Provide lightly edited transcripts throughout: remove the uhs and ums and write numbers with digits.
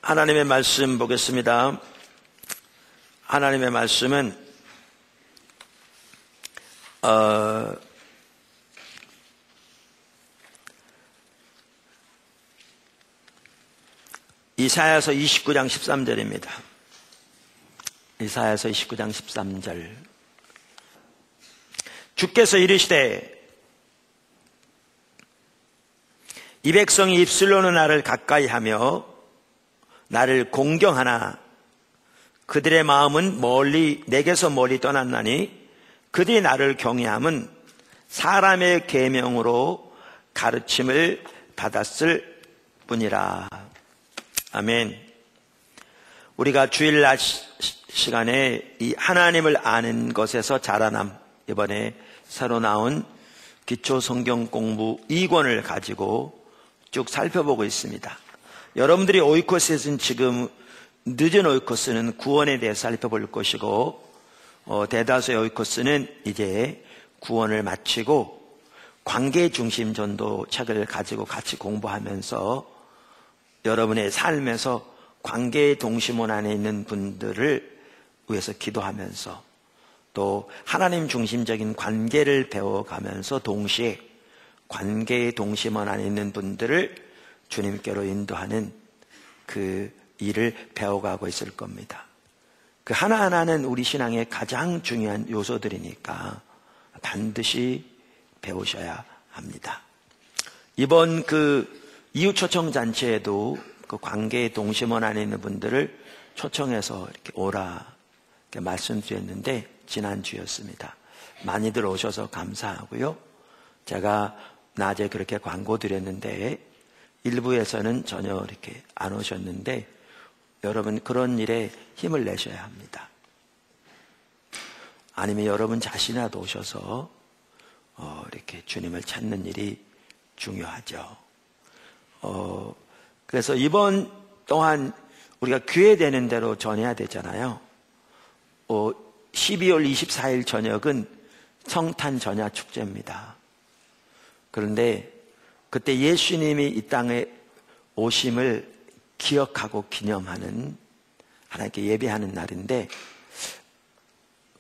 하나님의 말씀 보겠습니다. 하나님의 말씀은 이사야서 29장 13절입니다. 이사야서 29장 13절. 주께서 이르시되 이 백성이 입술로는 나를 가까이 하며 나를 공경하나 그들의 마음은 내게서 멀리 떠났나니 그들이 나를 경외함은 사람의 계명으로 가르침을 받았을 뿐이라. 아멘. 우리가 주일날 시간에 이 하나님을 아는 것에서 자라남, 이번에 새로 나온 기초 성경 공부 2권을 가지고 쭉 살펴보고 있습니다. 여러분들이 오이코스에서는 지금 늦은 오이코스는 구원에 대해서 살펴볼 것이고, 대다수의 오이코스는 이제 구원을 마치고 관계 중심 전도 책을 가지고 같이 공부하면서 여러분의 삶에서 관계 동심원 안에 있는 분들을 위해서 기도하면서 또 하나님 중심적인 관계를 배워가면서 동시에 관계 동심원 안에 있는 분들을 주님께로 인도하는 그 일을 배워가고 있을 겁니다. 그 하나하나는 우리 신앙의 가장 중요한 요소들이니까 반드시 배우셔야 합니다. 이번 그 이웃초청잔치에도 그 관계 동심원 안에 있는 분들을 초청해서 이렇게 오라 이렇게 말씀드렸는데 지난주였습니다. 많이들 오셔서 감사하고요. 제가 낮에 그렇게 광고 드렸는데 일부에서는 전혀 이렇게 안 오셨는데 여러분 그런 일에 힘을 내셔야 합니다. 아니면 여러분 자신이라도 오셔서 이렇게 주님을 찾는 일이 중요하죠. 그래서 이번 동안 우리가 기회되는 대로 전해야 되잖아요. 12월 24일 저녁은 성탄 전야 축제입니다. 그런데 그때 예수님이 이 땅에 오심을 기억하고 기념하는 하나님께 예배하는 날인데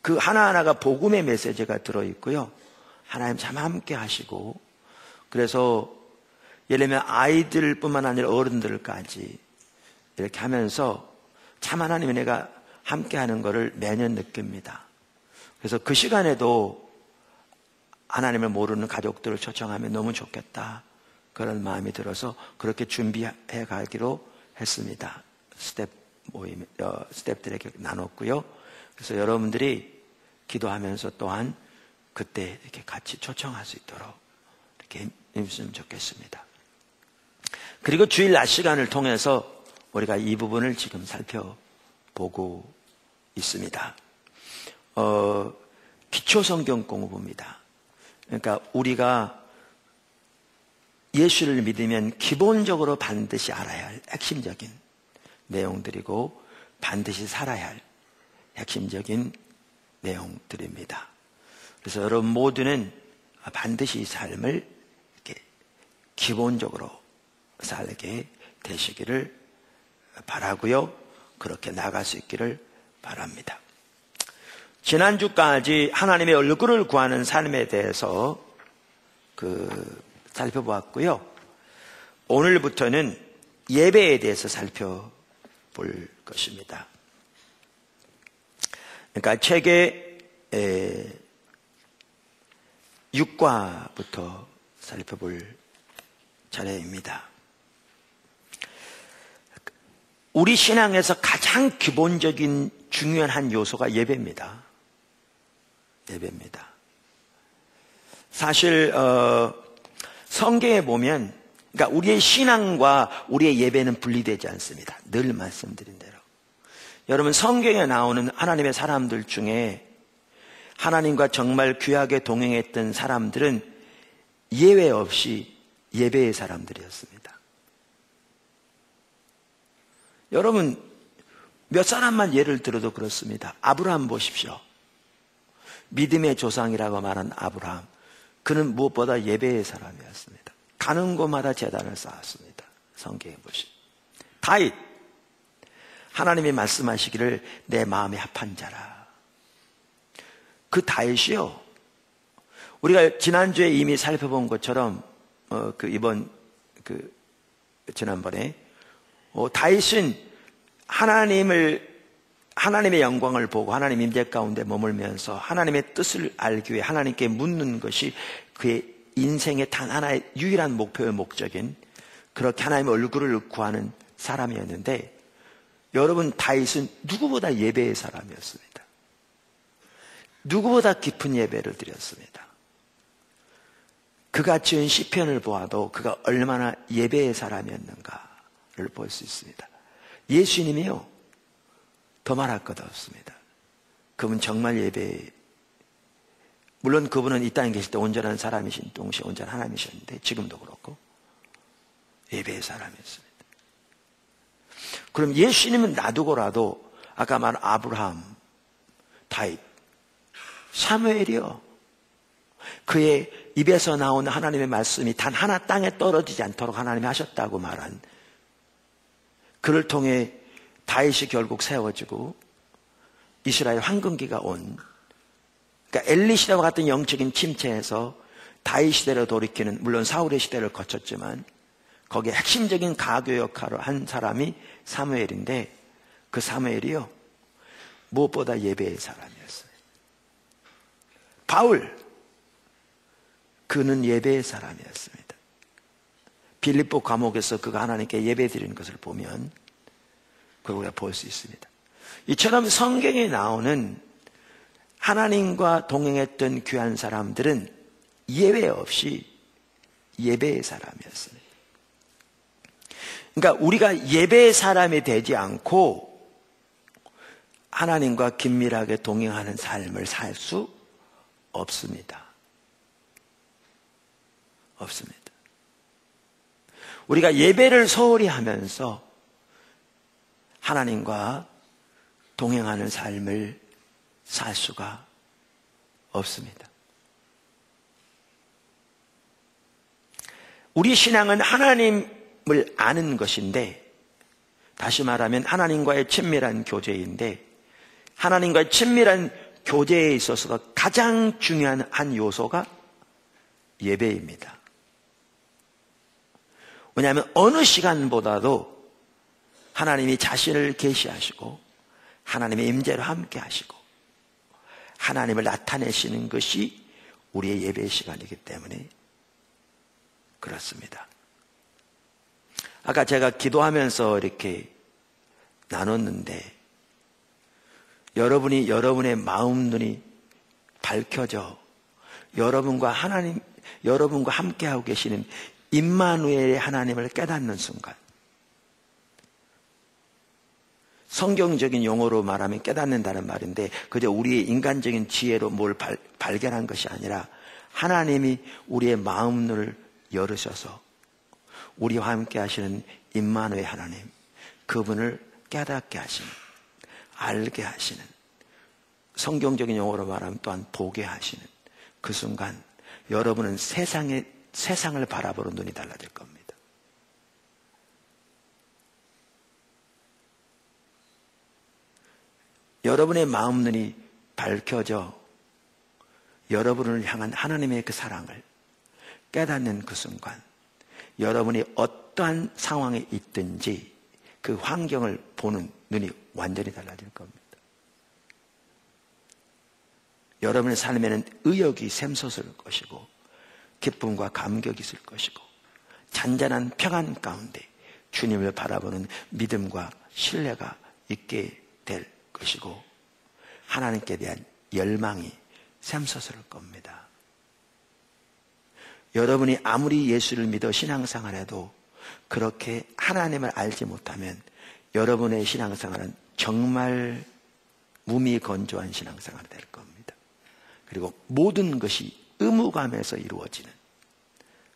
그 하나하나가 복음의 메시지가 들어있고요. 하나님 참 함께 하시고 그래서 예를 들면 아이들뿐만 아니라 어른들까지 이렇게 하면서 참 하나님의 은혜가 함께 하는 것을 매년 느낍니다. 그래서 그 시간에도 하나님을 모르는 가족들을 초청하면 너무 좋겠다. 그런 마음이 들어서 그렇게 준비해 가기로 했습니다. 스텝들에게 나눴고요. 그래서 여러분들이 기도하면서 또한 그때 이렇게 같이 초청할 수 있도록 이렇게 힘쓰면 좋겠습니다. 그리고 주일 낮 시간을 통해서 우리가 이 부분을 지금 살펴보고 있습니다. 기초 성경 공부입니다. 그러니까 우리가 예수를 믿으면 기본적으로 반드시 알아야 할 핵심적인 내용들이고 반드시 살아야 할 핵심적인 내용들입니다. 그래서 여러분 모두는 반드시 이 삶을 이렇게 기본적으로 살게 되시기를 바라고요. 그렇게 나갈 수 있기를 바랍니다. 지난주까지 하나님의 얼굴을 구하는 삶에 대해서 살펴보았고요. 오늘부터는 예배에 대해서 살펴볼 것입니다. 그러니까 책의 6과부터 살펴볼 차례입니다. 우리 신앙에서 가장 기본적인 중요한 한 요소가 예배입니다. 예배입니다. 사실 성경에 보면 그러니까 우리의 신앙과 우리의 예배는 분리되지 않습니다. 늘 말씀드린 대로. 여러분 성경에 나오는 하나님의 사람들 중에 하나님과 정말 귀하게 동행했던 사람들은 예외 없이 예배의 사람들이었습니다. 여러분 몇 사람만 예를 들어도 그렇습니다. 아브라함 보십시오. 믿음의 조상이라고 말한 아브라함. 그는 무엇보다 예배의 사람이었습니다. 가는 곳마다 제단을 쌓았습니다. 성경에 보시면. 다윗. 하나님이 말씀하시기를 내 마음에 합한 자라. 그 다윗이요, 우리가 지난주에 이미 살펴본 것처럼 지난번에 다윗은 하나님의 영광을 보고 하나님 임재 가운데 머물면서 하나님의 뜻을 알기 위해 하나님께 묻는 것이 그의 인생의 단 하나의 유일한 목표의 목적인, 그렇게 하나님의 얼굴을 구하는 사람이었는데, 여러분, 다윗은 누구보다 예배의 사람이었습니다. 누구보다 깊은 예배를 드렸습니다. 그가 지은 시편을 보아도 그가 얼마나 예배의 사람이었는가를 볼 수 있습니다. 예수님이요, 더 말할 것 없습니다. 그분 정말 물론 그분은 이 땅에 계실 때 온전한 사람이신 동시에 온전한 하나님이셨는데, 지금도 그렇고 예배의 사람이었습니다. 그럼 예수님은 놔두고라도 아까 말한 아브라함, 다윗, 사무엘이요, 그의 입에서 나온 하나님의 말씀이 단 하나 땅에 떨어지지 않도록 하나님이 하셨다고 말한, 그를 통해 다윗이 결국 세워지고 이스라엘 황금기가 온, 그러니까 엘리 시대와 같은 영적인 침체에서 다윗 시대로 돌이키는, 물론 사울의 시대를 거쳤지만 거기에 핵심적인 가교 역할을 한 사람이 사무엘인데, 그 사무엘이요, 무엇보다 예배의 사람이었어요. 바울, 그는 예배의 사람이었습니다. 빌립보 감옥에서 그가 하나님께 예배 드리는 것을 보면 그걸 우리가 볼 수 있습니다. 이처럼 성경에 나오는 하나님과 동행했던 귀한 사람들은 예외 없이 예배의 사람이었습니다. 그러니까 우리가 예배의 사람이 되지 않고 하나님과 긴밀하게 동행하는 삶을 살 수 없습니다. 없습니다. 우리가 예배를 소홀히 하면서 하나님과 동행하는 삶을 살 수가 없습니다. 우리 신앙은 하나님을 아는 것인데, 다시 말하면 하나님과의 친밀한 교제인데, 하나님과의 친밀한 교제에 있어서 가장 중요한 한 요소가 예배입니다. 왜냐하면 어느 시간보다도 하나님이 자신을 계시하시고 하나님의 임재로 함께 하시고 하나님을 나타내시는 것이 우리의 예배 시간이기 때문에 그렇습니다. 아까 제가 기도하면서 이렇게 나눴는데, 여러분의 마음 눈이 밝혀져 여러분과 함께하고 계시는 임마누엘의 하나님을 깨닫는 순간, 성경적인 용어로 말하면 깨닫는다는 말인데, 그저 우리의 인간적인 지혜로 뭘 발견한 것이 아니라 하나님이 우리의 마음 눈을 열으셔서 우리와 함께 하시는 임마누엘 하나님, 그분을 깨닫게 하시는, 알게 하시는, 성경적인 용어로 말하면 또한 보게 하시는 그 순간, 여러분은 세상을 바라보는 눈이 달라질 겁니다. 여러분의 마음 눈이 밝혀져 여러분을 향한 하나님의 그 사랑을 깨닫는 그 순간, 여러분이 어떠한 상황에 있든지 그 환경을 보는 눈이 완전히 달라질 겁니다. 여러분의 삶에는 의욕이 샘솟을 것이고 기쁨과 감격이 있을 것이고 잔잔한 평안 가운데 주님을 바라보는 믿음과 신뢰가 있게 될 것이고 하나님께 대한 열망이 샘솟을 겁니다. 여러분이 아무리 예수를 믿어 신앙생활해도 그렇게 하나님을 알지 못하면 여러분의 신앙생활은 정말 무미건조한 신앙생활이 될 겁니다. 그리고 모든 것이 의무감에서 이루어지는,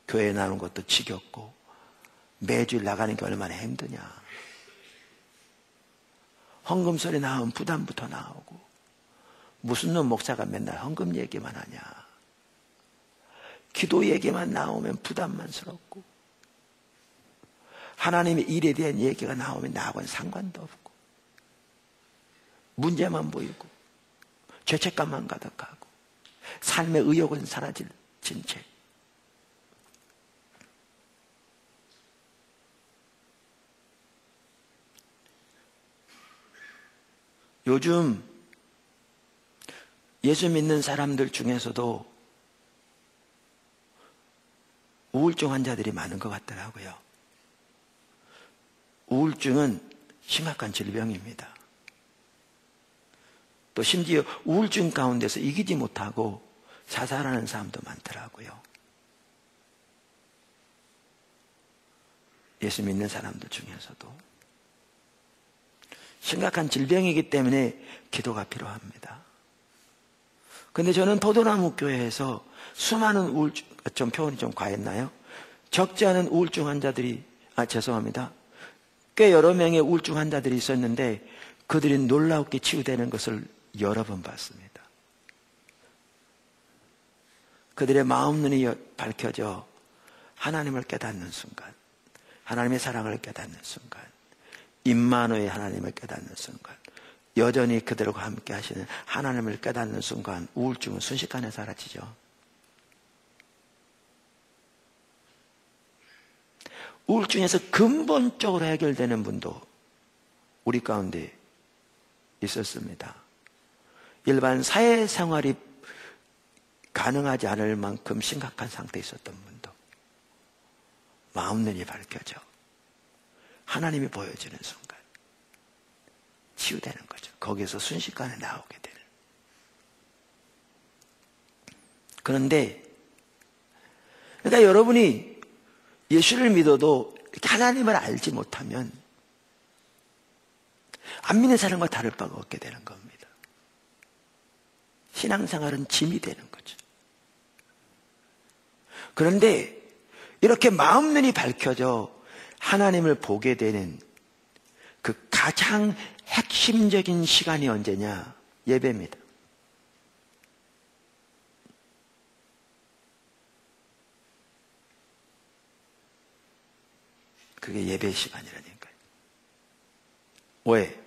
교회 나오는 것도 지겹고 매주일 나가는 게 얼마나 힘드냐, 헌금 소리 나오면 부담부터 나오고, 무슨 놈 목사가 맨날 헌금 얘기만 하냐, 기도 얘기만 나오면 부담만스럽고, 하나님의 일에 대한 얘기가 나오면 나하고는 상관도 없고, 문제만 보이고 죄책감만 가득하고 삶의 의욕은 사라진 채 요즘 예수 믿는 사람들 중에서도 우울증 환자들이 많은 것 같더라고요. 우울증은 심각한 질병입니다. 또 심지어 우울증 가운데서 이기지 못하고 자살하는 사람도 많더라고요. 예수 믿는 사람들 중에서도 심각한 질병이기 때문에 기도가 필요합니다. 근데 저는 포도나무 교회에서 수많은 우울증, 좀 표현이 좀 과했나요? 적지 않은 우울증 환자들이, 죄송합니다. 꽤 여러 명의 우울증 환자들이 있었는데 그들이 놀랍게 치유되는 것을 여러 번 봤습니다. 그들의 마음 눈이 밝혀져 하나님을 깨닫는 순간, 하나님의 사랑을 깨닫는 순간, 임마누엘 하나님을 깨닫는 순간, 여전히 그들과 함께 하시는 하나님을 깨닫는 순간 우울증은 순식간에 사라지죠. 우울증에서 근본적으로 해결되는 분도 우리 가운데 있었습니다. 일반 사회생활이 가능하지 않을 만큼 심각한 상태에 있었던 분도 마음 눈이 밝혀져 하나님이 보여지는 순간 치유되는 거죠. 거기에서 순식간에 나오게 되는. 그런데 그러니까 여러분이 예수를 믿어도 이렇게 하나님을 알지 못하면 안 믿는 사람과 다를 바가 없게 되는 겁니다. 신앙생활은 짐이 되는 거죠. 그런데 이렇게 마음 눈이 밝혀져 하나님을 보게 되는 그 가장 핵심적인 시간이 언제냐? 예배입니다. 그게 예배의 시간이라니까요. 왜?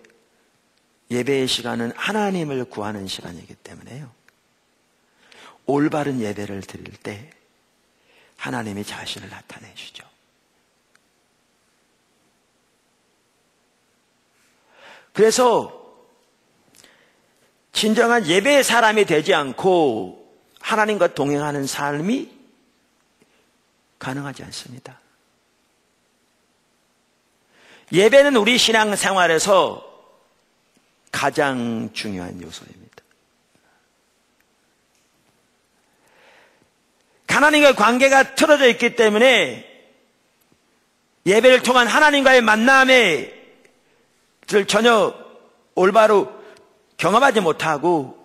예배의 시간은 하나님을 구하는 시간이기 때문에요. 올바른 예배를 드릴 때 하나님이 자신을 나타내 주죠. 그래서 진정한 예배의 사람이 되지 않고 하나님과 동행하는 삶이 가능하지 않습니다. 예배는 우리 신앙생활에서 가장 중요한 요소입니다. 하나님과의 관계가 틀어져 있기 때문에 예배를 통한 하나님과의 만남을 전혀 올바로 경험하지 못하고,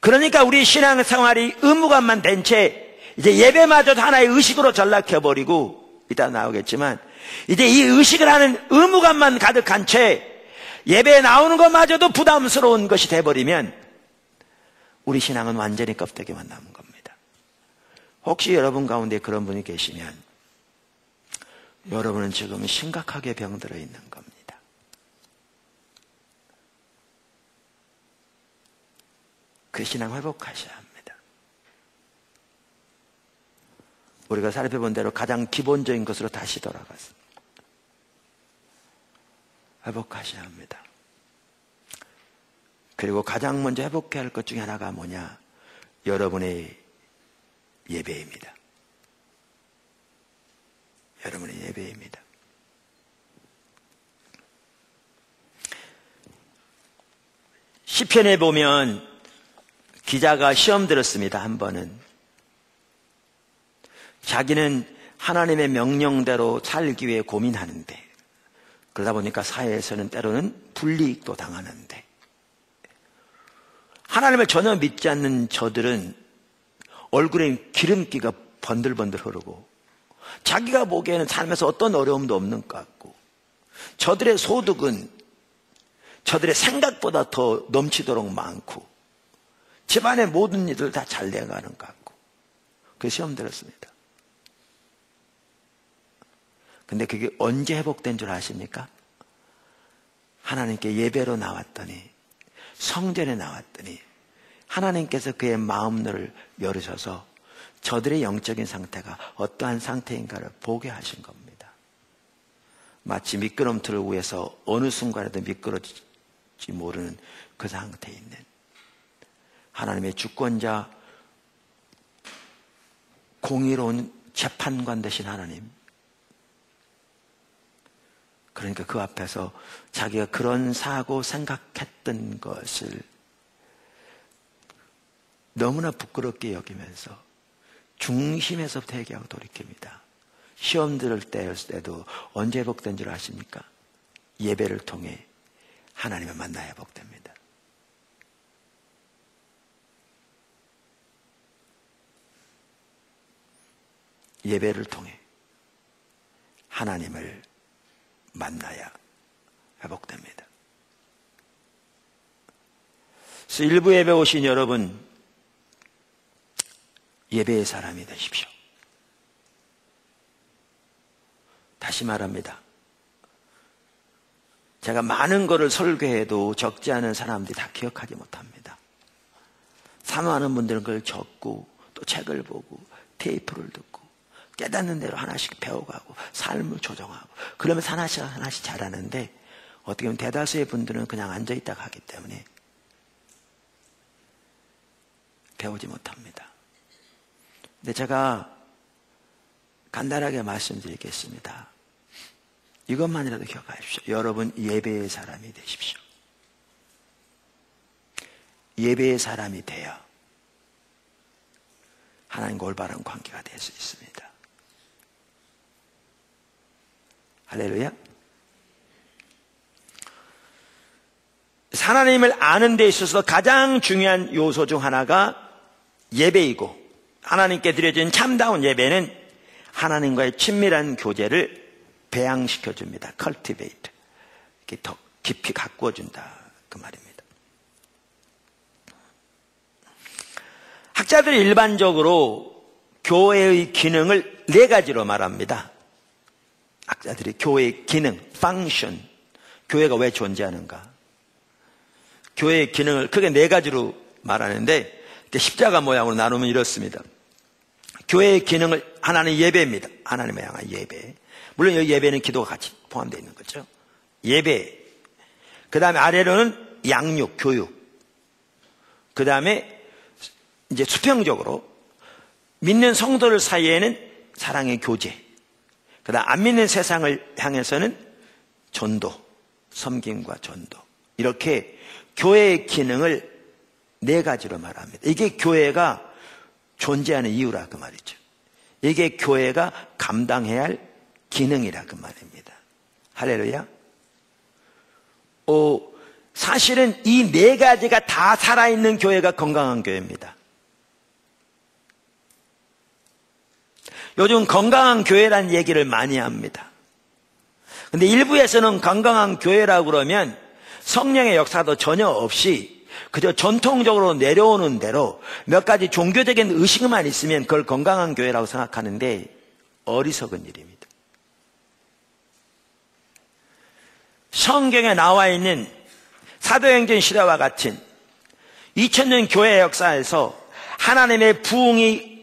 그러니까 우리 신앙생활이 의무감만 된 채 이제 예배마저도 하나의 의식으로 전락해버리고, 이따 나오겠지만 이제 이 의식을 하는 의무감만 가득한 채 예배에 나오는 것마저도 부담스러운 것이 돼버리면 우리 신앙은 완전히 껍데기만 남은 겁니다. 혹시 여러분 가운데 그런 분이 계시면 여러분은 지금 심각하게 병들어 있는 겁니다. 그 신앙 회복하셔야 합니다. 우리가 살펴본 대로 가장 기본적인 것으로 다시 돌아가서 회복하셔야 합니다. 그리고 가장 먼저 회복해야 할 것 중에 하나가 뭐냐? 여러분의 예배입니다. 여러분의 예배입니다. 시편에 보면 기자가 시험 들었습니다. 한 번은 자기는 하나님의 명령대로 살기 위해 고민하는데, 그러다 보니까 사회에서는 때로는 불이익도 당하는데, 하나님을 전혀 믿지 않는 저들은 얼굴에 기름기가 번들번들 흐르고 자기가 보기에는 삶에서 어떤 어려움도 없는 것 같고, 저들의 소득은 저들의 생각보다 더 넘치도록 많고 집안의 모든 일들 다 잘 돼가는 것 같고, 그 시험 들었습니다. 근데 그게 언제 회복된 줄 아십니까? 하나님께 예배로 나왔더니 성전에 나왔더니 하나님께서 그의 마음을 열으셔서 저들의 영적인 상태가 어떠한 상태인가를 보게 하신 겁니다. 마치 미끄럼틀을 위해서 어느 순간에도 미끄러질지 모르는 그 상태에 있는 하나님의 주권자, 공의로운 재판관 되신 하나님. 그러니까 그 앞에서 자기가 그런 사고 생각했던 것을 너무나 부끄럽게 여기면서 중심에서부터 회개하고 돌이킵니다. 시험 들을 때도 언제 회복된 줄 아십니까? 예배를 통해 하나님을 만나야 회복됩니다. 예배를 통해 하나님을 만나야 회복됩니다. 그래서 일부 예배 오신 여러분, 예배의 사람이 되십시오. 다시 말합니다. 제가 많은 것을 설교해도 적지 않은 사람들이 다 기억하지 못합니다. 사모하는 분들은 그걸 적고 또 책을 보고 테이프를 듣고 깨닫는 대로 하나씩 배워가고 삶을 조정하고 그러면서 하나씩 잘하는데 어떻게 보면 대다수의 분들은 그냥 앉아있다가 하기 때문에 배우지 못합니다. 근데 제가 간단하게 말씀드리겠습니다. 이것만이라도 기억하십시오. 여러분 예배의 사람이 되십시오. 예배의 사람이 돼야 하나님과 올바른 관계가 될 수 있습니다. 할렐루야. 하나님을 아는 데 있어서 가장 중요한 요소 중 하나가 예배이고, 하나님께 드려진 참다운 예배는 하나님과의 친밀한 교제를 배양시켜 줍니다. cultivate. 이렇게 더 깊이 가꾸어 준다. 그 말입니다. 학자들이 일반적으로 교회의 기능을 네 가지로 말합니다. 학자들이 교회의 기능, function, 교회가 왜 존재하는가? 교회의 기능을 크게 네 가지로 말하는데 십자가 모양으로 나누면 이렇습니다. 교회의 기능을 하나는 예배입니다. 하나님을 향한 예배. 물론 여기 예배는 기도가 같이 포함되어 있는 거죠. 예배. 그 다음에 아래로는 양육, 교육. 그 다음에 이제 수평적으로 믿는 성도들 사이에는 사랑의 교제. 그 다음 안 믿는 세상을 향해서는 전도, 섬김과 전도. 이렇게 교회의 기능을 네 가지로 말합니다. 이게 교회가 존재하는 이유라 그 말이죠. 이게 교회가 감당해야 할 기능이라 그 말입니다. 할렐루야. 사실은 이 네 가지가 다 살아있는 교회가 건강한 교회입니다. 요즘 건강한 교회라는 얘기를 많이 합니다. 근데 일부에서는 건강한 교회라고 그러면 성령의 역사도 전혀 없이 그저 전통적으로 내려오는 대로 몇 가지 종교적인 의식만 있으면 그걸 건강한 교회라고 생각하는데 어리석은 일입니다. 성경에 나와 있는 사도행전 시대와 같은 2000년 교회 역사에서 하나님의 부흥이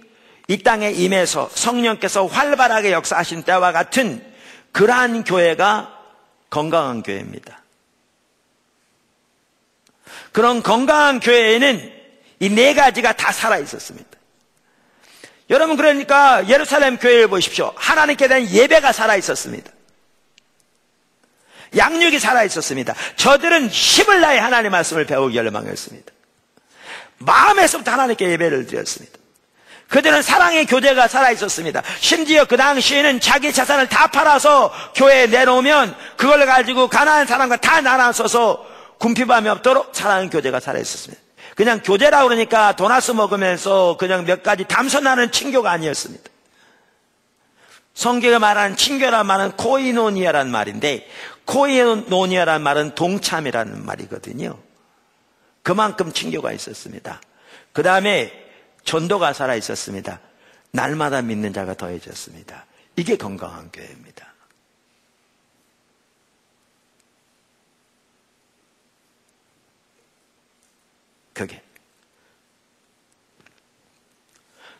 이 땅에 임해서 성령께서 활발하게 역사하신 때와 같은 그러한 교회가 건강한 교회입니다. 그런 건강한 교회에는 이 네 가지가 다 살아있었습니다. 여러분, 그러니까 예루살렘 교회를 보십시오. 하나님께 대한 예배가 살아있었습니다. 양육이 살아있었습니다. 저들은 힘을 다해 하나님의 말씀을 배우기 열망했습니다. 마음에서부터 하나님께 예배를 드렸습니다. 그들은 사랑의 교제가 살아있었습니다. 심지어 그 당시에는 자기 재산을 다 팔아서 교회에 내놓으면 그걸 가지고 가난한 사람과 다 나눠서서 궁핍함이 없도록 사랑의 교제가 살아있었습니다. 그냥 교제라고 그러니까 도나스 먹으면서 그냥 몇 가지 담소나는 친교가 아니었습니다. 성경에 말하는 친교란 말은 코이노니아란 말인데, 코이노니아란 말은 동참이라는 말이거든요. 그만큼 친교가 있었습니다. 그 다음에 전도가 살아있었습니다. 날마다 믿는 자가 더해졌습니다. 이게 건강한 교회입니다. 그게.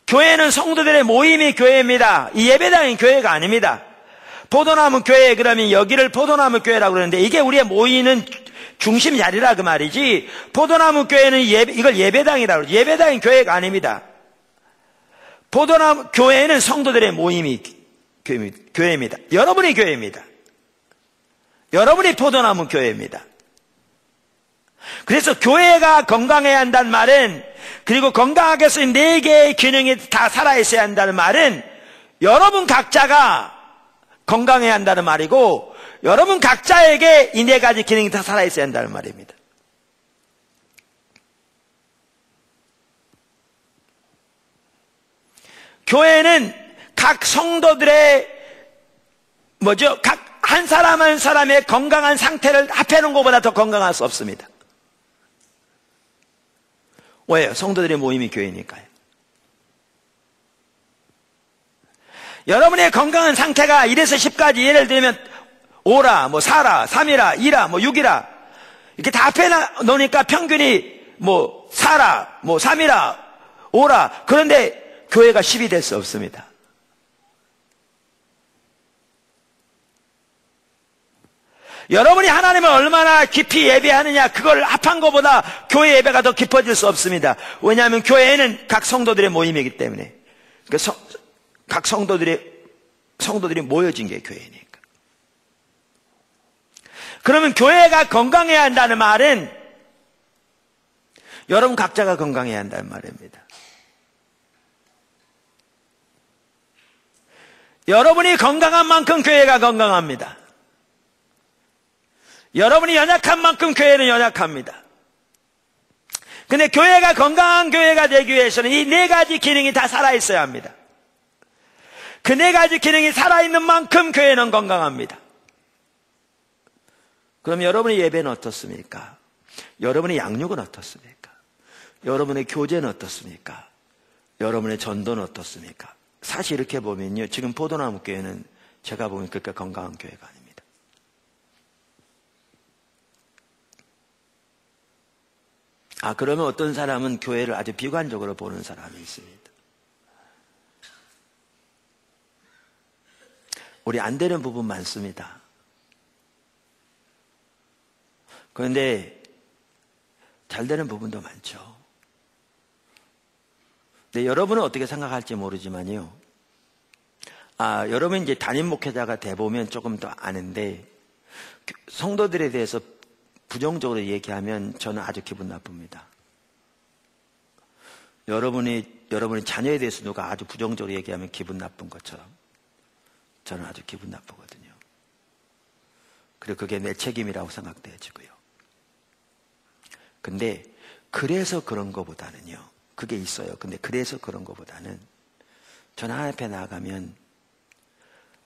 교회는 성도들의 모임이 교회입니다. 이 예배당이 교회가 아닙니다. 포도나무 교회 그러면 여기를 포도나무 교회라고 그러는데 이게 우리의 모이는 중심 자리라 그 말이지. 포도나무 교회는 이걸 예배당이라고 그러죠. 예배당이 교회가 아닙니다. 포도나무 교회는 성도들의 모임이 교회입니다. 여러분이 교회입니다. 여러분이 포도나무 교회입니다. 그래서 교회가 건강해야 한다는 말은, 그리고 건강하게 해서 4개의 기능이 다 살아있어야 한다는 말은 여러분 각자가 건강해야 한다는 말이고, 여러분 각자에게 이 4가지 기능이 다 살아있어야 한다는 말입니다. 교회는 각 성도들의 각 한 사람 한 사람의 건강한 상태를 합해놓은 것보다 더 건강할 수 없습니다. 왜요? 성도들의 모임이 교회니까요. 여러분의 건강한 상태가 1에서 10까지, 예를 들면 5라, 4라, 3이라, 2라, 6이라 이렇게 다 합해 놓으니까 평균이 4라, 3이라, 5라. 그런데 교회가 10이 될 수 없습니다. 여러분이 하나님을 얼마나 깊이 예배하느냐, 그걸 합한 것보다 교회 예배가 더 깊어질 수 없습니다. 왜냐하면 교회는 각 성도들의 모임이기 때문에. 각 성도들이 모여진 게 교회니까. 그러면 교회가 건강해야 한다는 말은 여러분 각자가 건강해야 한다는 말입니다. 여러분이 건강한 만큼 교회가 건강합니다. 여러분이 연약한 만큼 교회는 연약합니다. 근데 교회가 건강한 교회가 되기 위해서는 이 4가지 기능이 다 살아있어야 합니다. 그 4가지 기능이 살아있는 만큼 교회는 건강합니다. 그럼 여러분의 예배는 어떻습니까? 여러분의 양육은 어떻습니까? 여러분의 교제는 어떻습니까? 여러분의 전도는 어떻습니까? 사실 이렇게 보면요, 지금 포도나무 교회는 제가 보면 그렇게 건강한 교회가 아닙니다. 그러면 어떤 사람은 교회를 아주 비관적으로 보는 사람이 있습니다. 우리 안 되는 부분 많습니다. 그런데 잘 되는 부분도 많죠. 근데 여러분은 어떻게 생각할지 모르지만요. 여러분 이제 담임 목회자가 돼 보면 조금 더 아는데, 성도들에 대해서 부정적으로 얘기하면 저는 아주 기분 나쁩니다. 여러분이 자녀에 대해서 누가 아주 부정적으로 얘기하면 기분 나쁜 것처럼 저는 아주 기분 나쁘거든요. 그리고 그게 내 책임이라고 생각되어지고요. 근데 그래서 그런 것보다는요, 그게 있어요. 근데 그래서 그런 것보다는 저는 하나님 앞에 나아가면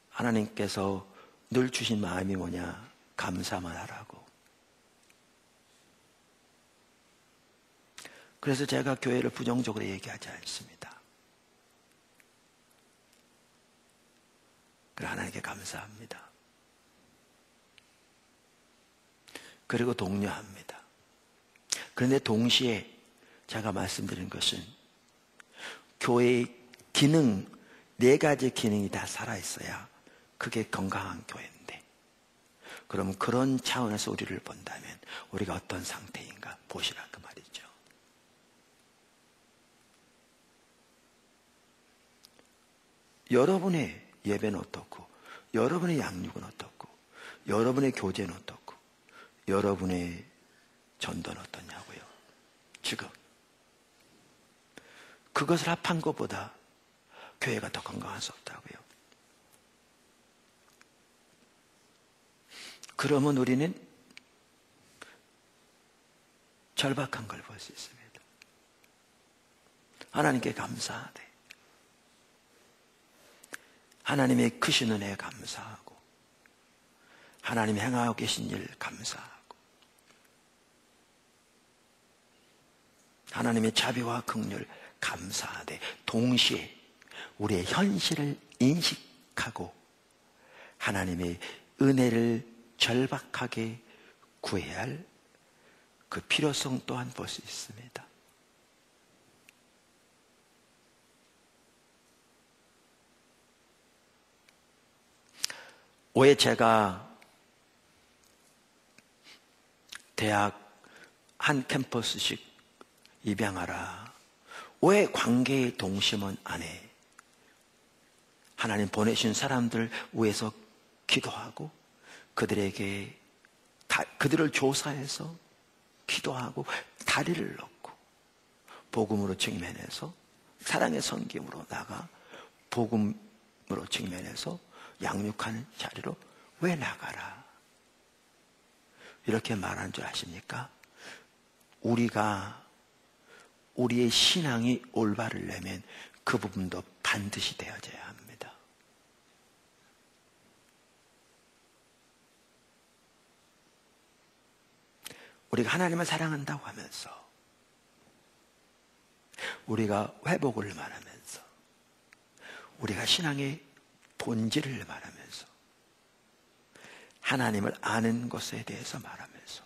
하나님께서 늘 주신 마음이 뭐냐? 감사만 하라고. 그래서 제가 교회를 부정적으로 얘기하지 않습니다. 그래, 하나님께 감사합니다. 그리고 독려합니다. 그런데 동시에 제가 말씀드린 것은 교회의 기능, 4가지 기능이 다 살아있어야 그게 건강한 교회인데, 그럼 그런 차원에서 우리를 본다면 우리가 어떤 상태인가 보시라 그 말이죠. 여러분의 예배는 어떻고, 여러분의 양육은 어떻고, 여러분의 교제는 어떻고, 여러분의 전도는 어떠냐고요. 지금 그것을 합한 것보다 교회가 더 건강할 수 없다고요. 그러면 우리는 절박한 걸 볼 수 있습니다. 하나님께 감사하되, 하나님의 크신 은혜에 감사하고, 하나님이 행하고 계신 일 감사하고, 하나님의 자비와 긍휼 감사하되, 동시에 우리의 현실을 인식하고 하나님의 은혜를 절박하게 구해야 할 그 필요성 또한 볼 수 있습니다. 왜 제가 대학 한 캠퍼스씩 입양하라, 왜 관계의 동심원 안에 하나님 보내신 사람들 위해서 기도하고 그들에게 그들을 조사해서 기도하고 다리를 놓고 복음으로 직면해서 사랑의 섬김으로 나가 복음으로 직면해서 양육하는 자리로 왜 나가라 이렇게 말한 줄 아십니까? 우리가 우리의 신앙이 올바르려면 그 부분도 반드시 되어져야 합니다. 우리가 하나님을 사랑한다고 하면서, 우리가 회복을 말하면서, 우리가 신앙의 본질을 말하면서, 하나님을 아는 것에 대해서 말하면서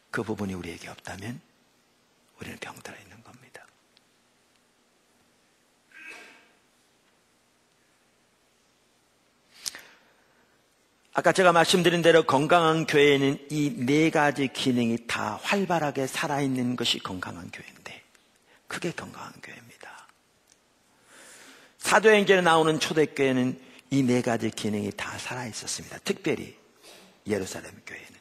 그 부분이 우리에게 없다면 우리는 병들어 있는 겁니다. 아까 제가 말씀드린 대로 건강한 교회는 이 네 가지 기능이 다 활발하게 살아있는 것이 건강한 교회인데, 그게 건강한 교회입니다. 사도행전에 나오는 초대교회는 이 네 가지 기능이 다 살아있었습니다. 특별히 예루살렘 교회는.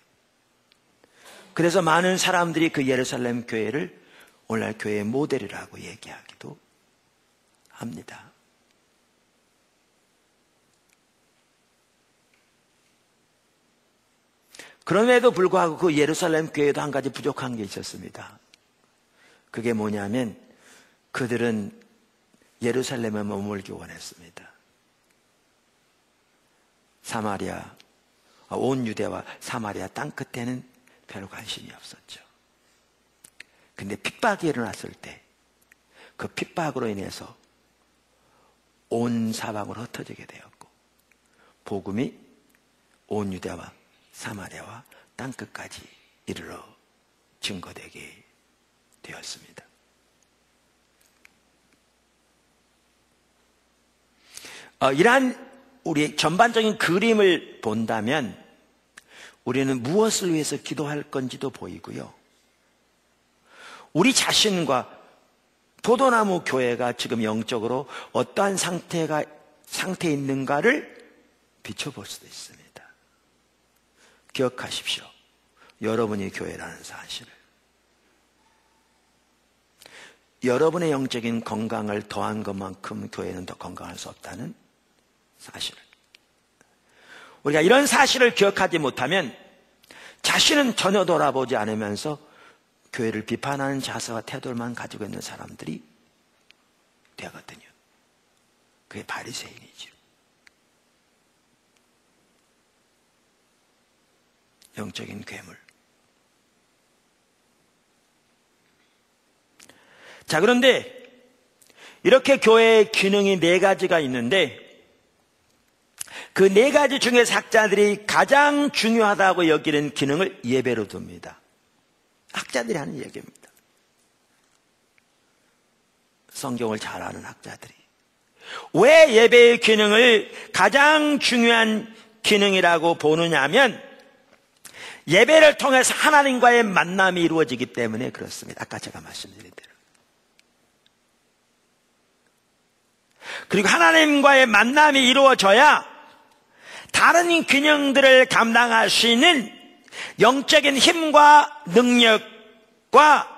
그래서 많은 사람들이 그 예루살렘 교회를 오늘날 교회의 모델이라고 얘기하기도 합니다. 그럼에도 불구하고 그 예루살렘 교회도 한 가지 부족한 게 있었습니다. 그게 뭐냐면 그들은 예루살렘에 머물기 원했습니다. 사마리아, 온 유대와 사마리아 땅 끝에는 별 관심이 없었죠. 근데 핍박이 일어났을 때 그 핍박으로 인해서 온 사방으로 흩어지게 되었고, 복음이 온 유대와 사마리아와 땅끝까지 이르러 증거되게 되었습니다. 이러한 우리의 전반적인 그림을 본다면 우리는 무엇을 위해서 기도할 건지도 보이고요, 우리 자신과 포도나무 교회가 지금 영적으로 어떠한 상태에 있는가를 비춰볼 수도 있습니다. 기억하십시오. 여러분이 교회라는 사실을. 여러분의 영적인 건강을 더한 것만큼 교회는 더 건강할 수 없다는 사실을. 우리가 이런 사실을 기억하지 못하면 자신은 전혀 돌아보지 않으면서 교회를 비판하는 자세와 태도만 가지고 있는 사람들이 되거든요. 그게 바리새인이죠. 영적인 괴물. 자, 그런데 이렇게 교회의 기능이 네 가지가 있는데, 그 네 가지 중에 학자들이 가장 중요하다고 여기는 기능을 예배로 둡니다. 학자들이 하는 얘기입니다. 성경을 잘 아는 학자들이. 왜 예배의 기능을 가장 중요한 기능이라고 보느냐 하면, 예배를 통해서 하나님과의 만남이 이루어지기 때문에 그렇습니다. 아까 제가 말씀드린 대로. 그리고 하나님과의 만남이 이루어져야 다른 균형들을 감당할 수 있는 영적인 힘과 능력과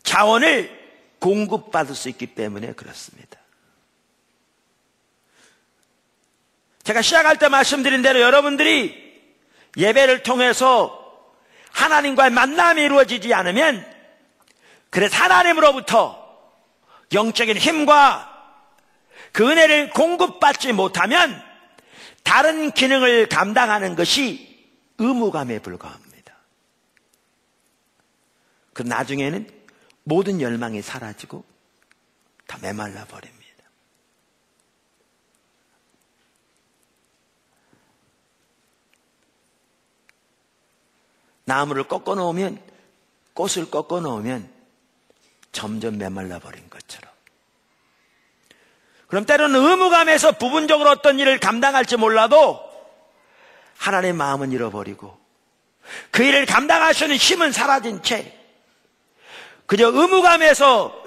자원을 공급받을 수 있기 때문에 그렇습니다. 제가 시작할 때 말씀드린 대로 여러분들이 예배를 통해서 하나님과의 만남이 이루어지지 않으면, 그래서 하나님으로부터 영적인 힘과 그 은혜를 공급받지 못하면 다른 기능을 감당하는 것이 의무감에 불과합니다. 그 나중에는 모든 열망이 사라지고 다 메말라 버립니다. 나무를 꺾어 놓으면, 꽃을 꺾어 놓으면 점점 메말라 버린 것처럼. 그럼 때로는 의무감에서 부분적으로 어떤 일을 감당할지 몰라도 하나님의 마음은 잃어버리고 그 일을 감당할 수 있는 힘은 사라진 채 그저 의무감에서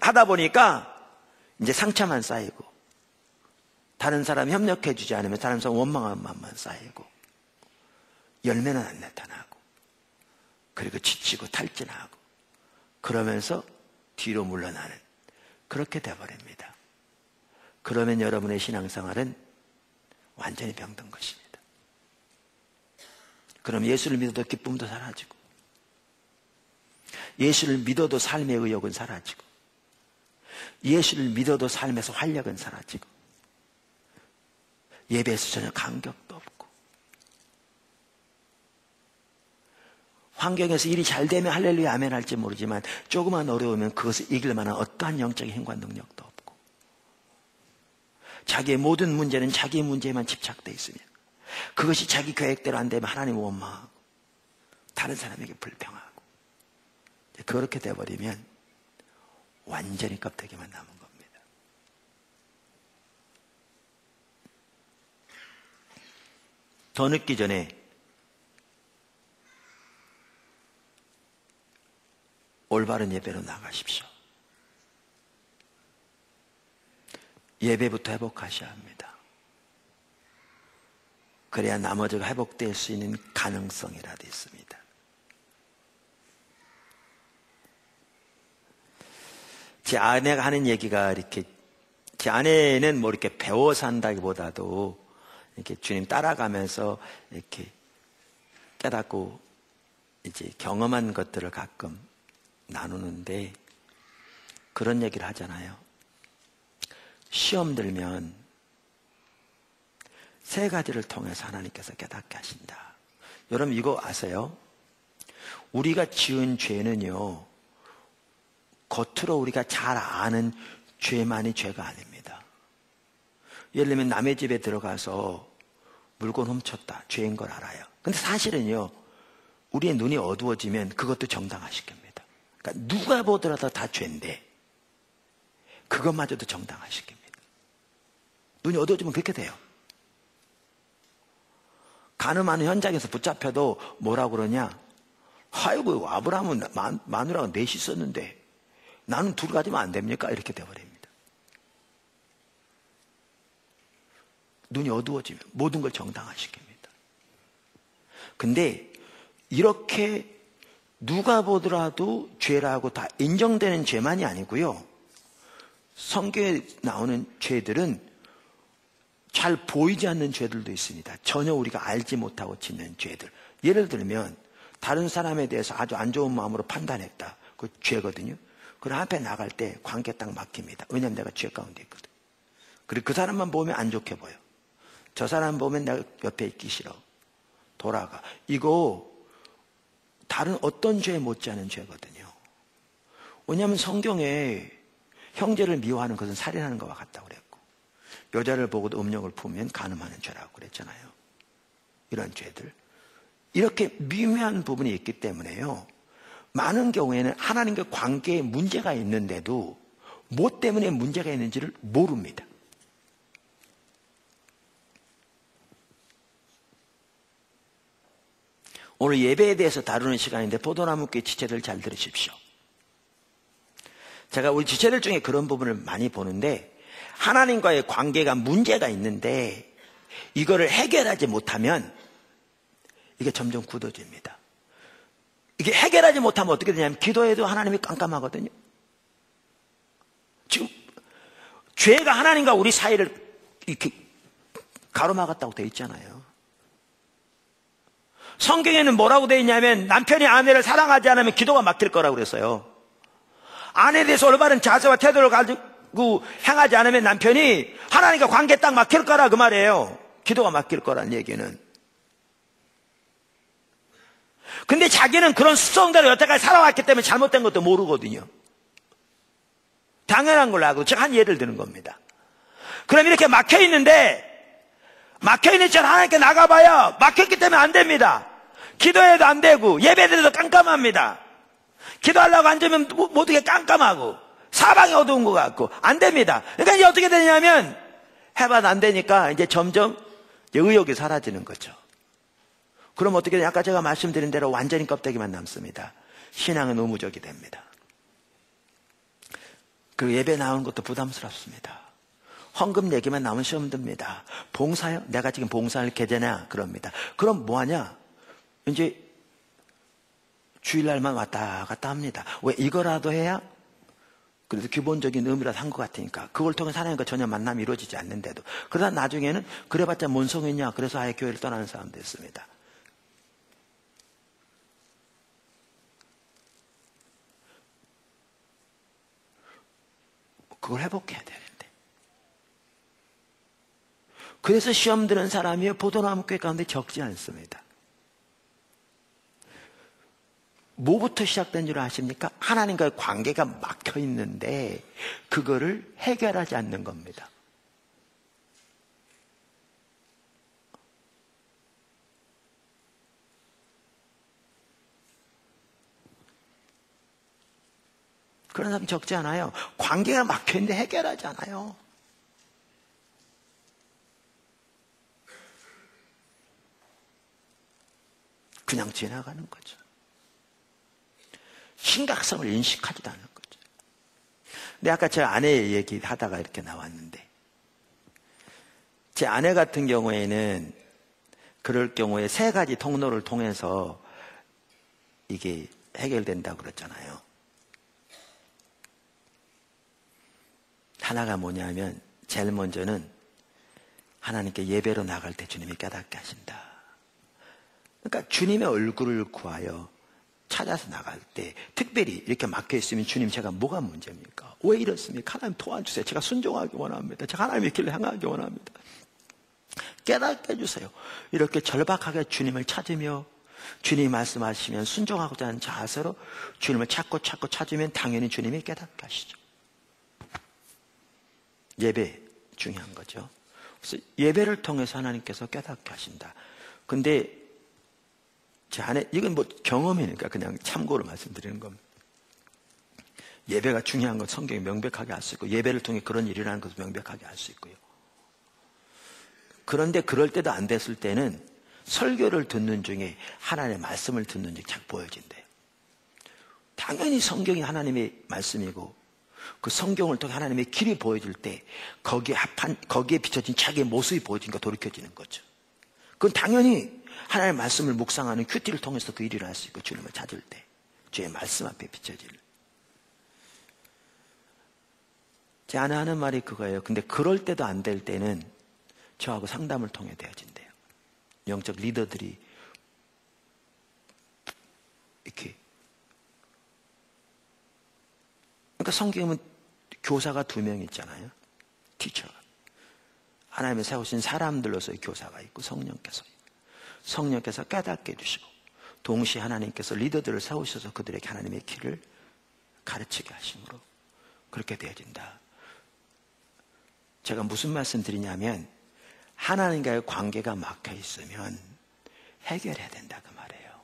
하다 보니까 이제 상처만 쌓이고 다른 사람이 협력해 주지 않으면 다른 사람 원망한 마음만 쌓이고 열매는 안 나타나고 그리고 지치고 탈진하고 그러면서 뒤로 물러나는 그렇게 돼버립니다. 그러면 여러분의 신앙생활은 완전히 병든 것입니다. 그럼 예수를 믿어도 기쁨도 사라지고 예수를 믿어도 삶의 의욕은 사라지고 예수를 믿어도 삶에서 활력은 사라지고 예배에서 전혀 감격도 없고 환경에서 일이 잘 되면 할렐루야 아멘 할지 모르지만 조금만 어려우면 그것을 이길 만한 어떠한 영적인 힘과 능력도 없고 자기의 모든 문제는 자기의 문제에만 집착되어 있으며 그것이 자기 계획대로 안 되면 하나님 원망하고 다른 사람에게 불평하고 그렇게 돼버리면 완전히 껍데기만 남은 겁니다. 더 늦기 전에 올바른 예배로 나가십시오. 예배부터 회복하셔야 합니다. 그래야 나머지가 회복될 수 있는 가능성이라도 있습니다. 제 아내가 하는 얘기가 이렇게, 제 아내는 뭐 이렇게 배워서 한다기보다도 이렇게 주님 따라가면서 이렇게 깨닫고 이제 경험한 것들을 가끔 나누는데 그런 얘기를 하잖아요. 시험 들면 세 가지를 통해서 하나님께서 깨닫게 하신다. 여러분 이거 아세요? 우리가 지은 죄는요, 겉으로 우리가 잘 아는 죄만이 죄가 아닙니다. 예를 들면 남의 집에 들어가서 물건 훔쳤다. 죄인 걸 알아요. 근데 사실은요, 우리의 눈이 어두워지면 그것도 정당화시킵니다. 그러니까 누가 보더라도 다 죄인데 그것마저도 정당화시킵니다. 눈이 어두워지면 그렇게 돼요. 가늠하는 현장에서 붙잡혀도 뭐라고 그러냐? 아이고 아브라함은 마누라가 넷이 있었는데 나는 둘 가지면 안 됩니까? 이렇게 돼버립니다. 눈이 어두워지면 모든 걸 정당화시킵니다. 근데 이렇게 누가 보더라도 죄라고 다 인정되는 죄만이 아니고요, 성경에 나오는 죄들은 잘 보이지 않는 죄들도 있습니다. 전혀 우리가 알지 못하고 짓는 죄들. 예를 들면 다른 사람에 대해서 아주 안 좋은 마음으로 판단했다. 그 죄거든요. 그럼 앞에 나갈 때 관계 딱 막힙니다. 왜냐하면 내가 죄 가운데 있거든. 그리고 그 사람만 보면 안 좋게 보여. 저 사람 보면 내가 옆에 있기 싫어. 돌아가. 이거 다른 어떤 죄에 못지않은 죄거든요. 왜냐하면 성경에 형제를 미워하는 것은 살인하는 것과 같다고 그랬고, 여자를 보고도 음욕을 품으면 간음하는 죄라고 그랬잖아요. 이런 죄들. 이렇게 미묘한 부분이 있기 때문에요, 많은 경우에는 하나님과 관계에 문제가 있는데도 뭐 때문에 문제가 있는지를 모릅니다. 오늘 예배에 대해서 다루는 시간인데 포도나무교회 지체들 잘 들으십시오. 제가 우리 지체들 중에 그런 부분을 많이 보는데, 하나님과의 관계가 문제가 있는데 이거를 해결하지 못하면 이게 점점 굳어집니다. 이게 해결하지 못하면 어떻게 되냐면 기도해도 하나님이 깜깜하거든요. 지금 죄가 하나님과 우리 사이를 이렇게 가로막았다고 되어 있잖아요. 성경에는 뭐라고 되어 있냐면 남편이 아내를 사랑하지 않으면 기도가 막힐 거라고 그랬어요. 아내에 대해서 올바른 자세와 태도를 가지고 행하지 않으면 남편이 하나님과 관계 딱 막힐 거라 그 말이에요. 기도가 막힐 거란 얘기는. 근데 자기는 그런 습성대로 여태까지 살아왔기 때문에 잘못된 것도 모르거든요. 당연한 걸로 알고 제가 한 예를 드는 겁니다. 그럼 이렇게 막혀있는데, 막혀있는 채로 하나님께 나가봐야 막혔기 때문에 안 됩니다. 기도해도 안 되고 예배드려도 깜깜합니다. 기도하려고 앉으면 모두가 깜깜하고 사방이 어두운 것 같고 안 됩니다. 그러니까 이제 어떻게 되냐면 해봐도 안 되니까 이제 점점 의욕이 사라지는 거죠. 그럼 어떻게 되냐? 아까 제가 말씀드린 대로 완전히 껍데기만 남습니다. 신앙은 의무적이 됩니다. 그 예배 나오는 것도 부담스럽습니다. 헌금 얘기만 나오면 시험 듭니다. 봉사요? 내가 지금 봉사할 계제냐? 그럽니다. 그럼 뭐하냐? 이제 주일날만 왔다 갔다 합니다. 왜? 이거라도 해야 그래도 기본적인 의미라도 한 것 같으니까. 그걸 통해서 하나님과 전혀 만남이 이루어지지 않는데도. 그러다 나중에는 그래봤자 뭔 소용이냐? 그래서 아예 교회를 떠나는 사람도 있습니다. 그걸 회복해야 되는데. 그래서 시험 드는 사람이 포도나무 교회 가운데 적지 않습니다. 뭐부터 시작된 줄 아십니까? 하나님과의 관계가 막혀 있는데 그거를 해결하지 않는 겁니다. 그런 사람 적지 않아요. 관계가 막혀 있는데 해결하지 않아요. 그냥 지나가는 거죠. 심각성을 인식하지도 않는 거죠. 근데 아까 제 아내 얘기하다가 이렇게 나왔는데, 제 아내 같은 경우에는 그럴 경우에 3가지 통로를 통해서 이게 해결된다고 그랬잖아요. 하나가 뭐냐면 제일 먼저는 하나님께 예배로 나갈 때 주님이 깨닫게 하신다. 그러니까 주님의 얼굴을 구하여 찾아서 나갈 때 특별히 이렇게 막혀있으면 주님 제가 뭐가 문제입니까? 왜 이렇습니까? 하나님 도와주세요. 제가 순종하기 원합니다. 제가 하나님의 길을 향하기 원합니다. 깨닫게 해주세요. 이렇게 절박하게 주님을 찾으며 주님이 말씀하시면 순종하고자 하는 자세로 주님을 찾고 찾으면 당연히 주님이 깨닫게 하시죠. 예배 중요한 거죠. 그래서 예배를 통해서 하나님께서 깨닫게 하신다. 근데 제 안에 이건 뭐 경험이니까 그냥 참고로 말씀드리는 겁니다. 예배가 중요한 건 성경이 명백하게 알 수 있고 예배를 통해 그런 일이라는 것을 명백하게 알 수 있고요. 그런데 그럴 때도 안 됐을 때는 설교를 듣는 중에 하나님의 말씀을 듣는 중에 잘 보여진대요. 당연히 성경이 하나님의 말씀이고 그 성경을 통해 하나님의 길이 보여줄 때 거기에 비춰진 자기의 모습이 보여지니까 돌이켜지는 거죠. 그건 당연히 하나님의 말씀을 묵상하는 큐티를 통해서 그 일을 할 수 있고 주님을 찾을 때 주의 말씀 앞에 비춰질. 제 아내 하는 말이 그거예요. 근데 그럴 때도 안 될 때는 저하고 상담을 통해 되어진대요. 영적 리더들이 이렇게. 그러니까 성경은 교사가 2명 있잖아요. 티처가. 하나님이 세우신 사람들로서의 교사가 있고 성령께서 깨닫게 해주시고 동시에 하나님께서 리더들을 세우셔서 그들에게 하나님의 길을 가르치게 하심으로 그렇게 되어진다. 제가 무슨 말씀 드리냐면 하나님과의 관계가 막혀 있으면 해결해야 된다 그 말이에요.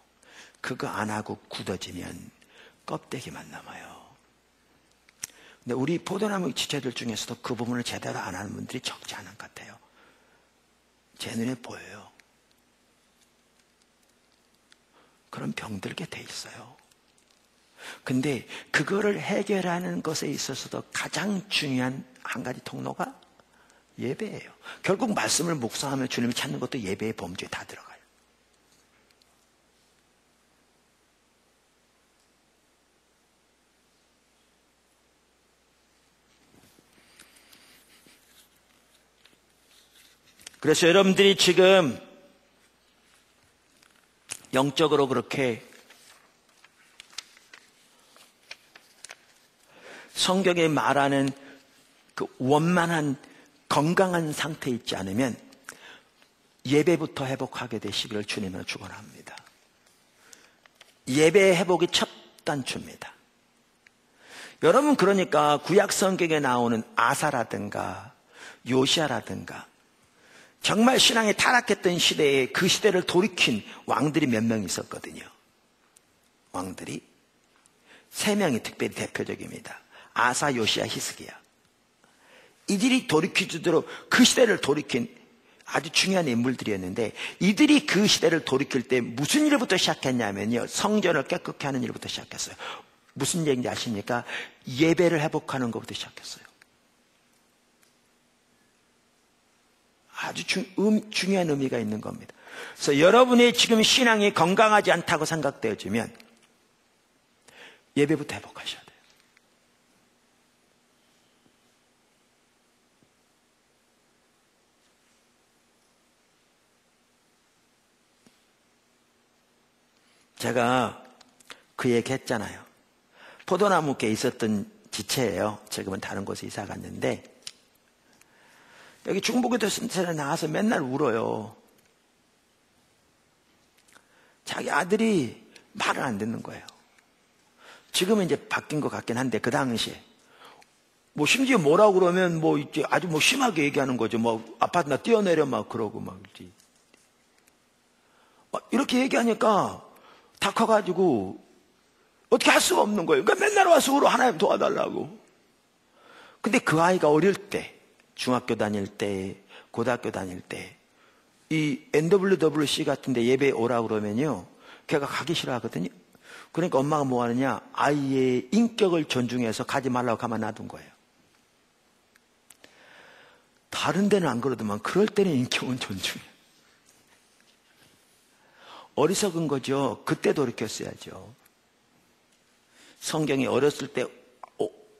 그거 안 하고 굳어지면 껍데기만 남아요. 근데 우리 포도나무 지체들 중에서도 그 부분을 제대로 안 하는 분들이 적지 않은 것 같아요. 제 눈에 보여요. 그런 병들게 돼 있어요. 근데 그거를 해결하는 것에 있어서도 가장 중요한 한 가지 통로가 예배예요. 결국 말씀을 묵상하며 주님을 찾는 것도 예배의 범주에 다 들어가요. 그래서 여러분들이 지금 영적으로 그렇게 성경에 말하는 그 원만한 건강한 상태에 있지 않으면 예배부터 회복하게 되시기를 주님은 축원합니다. 예배 회복이 첫 단추입니다. 여러분 그러니까 구약 성경에 나오는 아사라든가 요시아라든가 정말 신앙이 타락했던 시대에 그 시대를 돌이킨 왕들이 몇 명 있었거든요. 왕들이 3명이 특별히 대표적입니다. 아사, 요시야, 히스기야. 이들이 돌이키도록 그 시대를 돌이킨 아주 중요한 인물들이었는데, 이들이 그 시대를 돌이킬 때 무슨 일부터 시작했냐면요, 성전을 깨끗게 하는 일부터 시작했어요. 무슨 얘기인지 아십니까? 예배를 회복하는 것부터 시작했어요. 아주 중요한 의미가 있는 겁니다. 그래서 여러분의 지금 신앙이 건강하지 않다고 생각되어지면 예배부터 회복하셔야 돼요. 제가 그 얘기 했잖아요. 포도나무께 있었던 지체예요. 지금은 다른 곳에 이사 갔는데, 여기 중부교도 센터에 나와서 맨날 울어요. 자기 아들이 말을 안 듣는 거예요. 지금은 이제 바뀐 것 같긴 한데, 그 당시에 뭐 심지어 뭐라고 그러면 뭐 이제 아주 뭐 심하게 얘기하는 거죠. 뭐 아파트 나 뛰어내려 막 그러고 막 이렇게 얘기하니까 다 커가지고 어떻게 할 수가 없는 거예요. 그러니까 맨날 와서 울어. 하나님 도와달라고. 근데 그 아이가 어릴 때, 중학교 다닐 때, 고등학교 다닐 때, 이 NWWC 같은 데 예배 오라고 그러면요, 걔가 가기 싫어하거든요. 그러니까 엄마가 뭐 하느냐, 아이의 인격을 존중해서 가지 말라고 가만 놔둔 거예요. 다른 데는 안 그러더만 그럴 때는 인격은 존중해요. 어리석은 거죠. 그때 돌이켰어야죠. 성경이 어렸을 때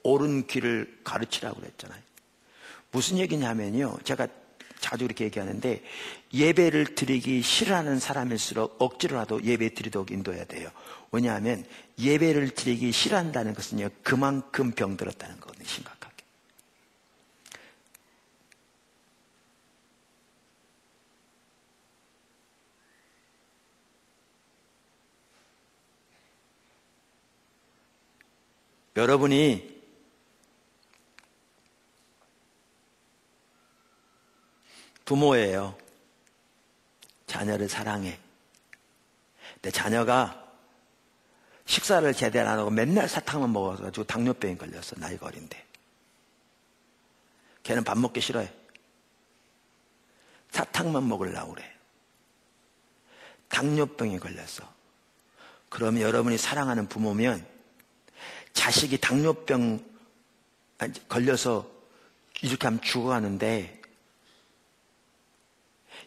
옳은 길을 가르치라고 그랬잖아요. 무슨 얘기냐면요, 제가 자주 이렇게 얘기하는데, 예배를 드리기 싫어하는 사람일수록 억지로라도 예배 드리도록 인도해야 돼요. 왜냐하면 예배를 드리기 싫어한다는 것은요, 그만큼 병들었다는 거거든요. 심각하게. 여러분이 부모예요. 자녀를 사랑해. 근데 자녀가 식사를 제대로 안 하고 맨날 사탕만 먹어가지고 당뇨병에 걸렸어. 나이가 어린데. 걔는 밥 먹기 싫어해. 사탕만 먹으려고 그래. 당뇨병에 걸렸어. 그러면 여러분이 사랑하는 부모면 자식이 당뇨병 걸려서 이렇게 하면 죽어가는데,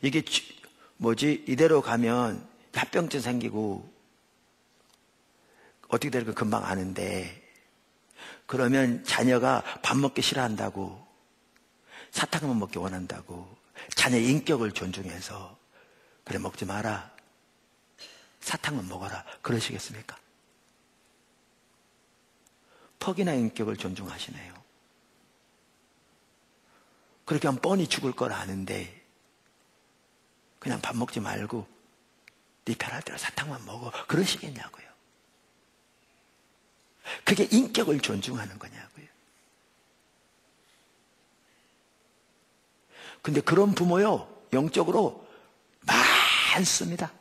이게 이대로 가면 합병증 생기고 어떻게 될까 금방 아는데, 그러면 자녀가 밥 먹기 싫어한다고, 사탕만 먹기 원한다고, 자녀의 인격을 존중해서 그래 먹지 마라, 사탕만 먹어라, 그러시겠습니까? 퍽이나 인격을 존중하시네요. 그렇게 하면 뻔히 죽을 걸 아는데 그냥 밥 먹지 말고 네 편할 대로 사탕만 먹어, 그러시겠냐고요. 그게 인격을 존중하는 거냐고요. 근데 그런 부모요, 영적으로 많습니다.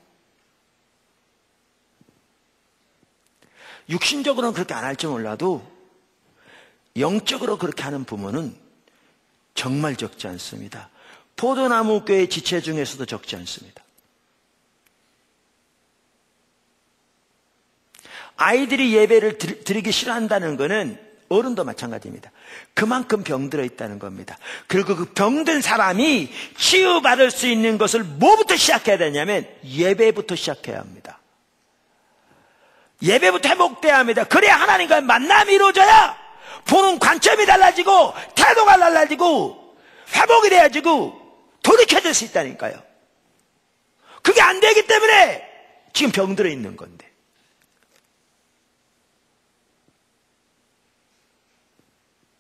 육신적으로는 그렇게 안 할지 몰라도 영적으로 그렇게 하는 부모는 정말 적지 않습니다. 포도나무 교회 지체 중에서도 적지 않습니다. 아이들이 예배를 드리기 싫어한다는 것은 어른도 마찬가지입니다. 그만큼 병들어 있다는 겁니다. 그리고 그 병든 사람이 치유받을 수 있는 것을 뭐부터 시작해야 되냐면 예배부터 시작해야 합니다. 예배부터 회복돼야 합니다. 그래야 하나님과의 만남이 이루어져야 보는 관점이 달라지고 태도가 달라지고 회복이 돼야지고 돌이켜질 수 있다니까요. 그게 안 되기 때문에 지금 병들어 있는 건데.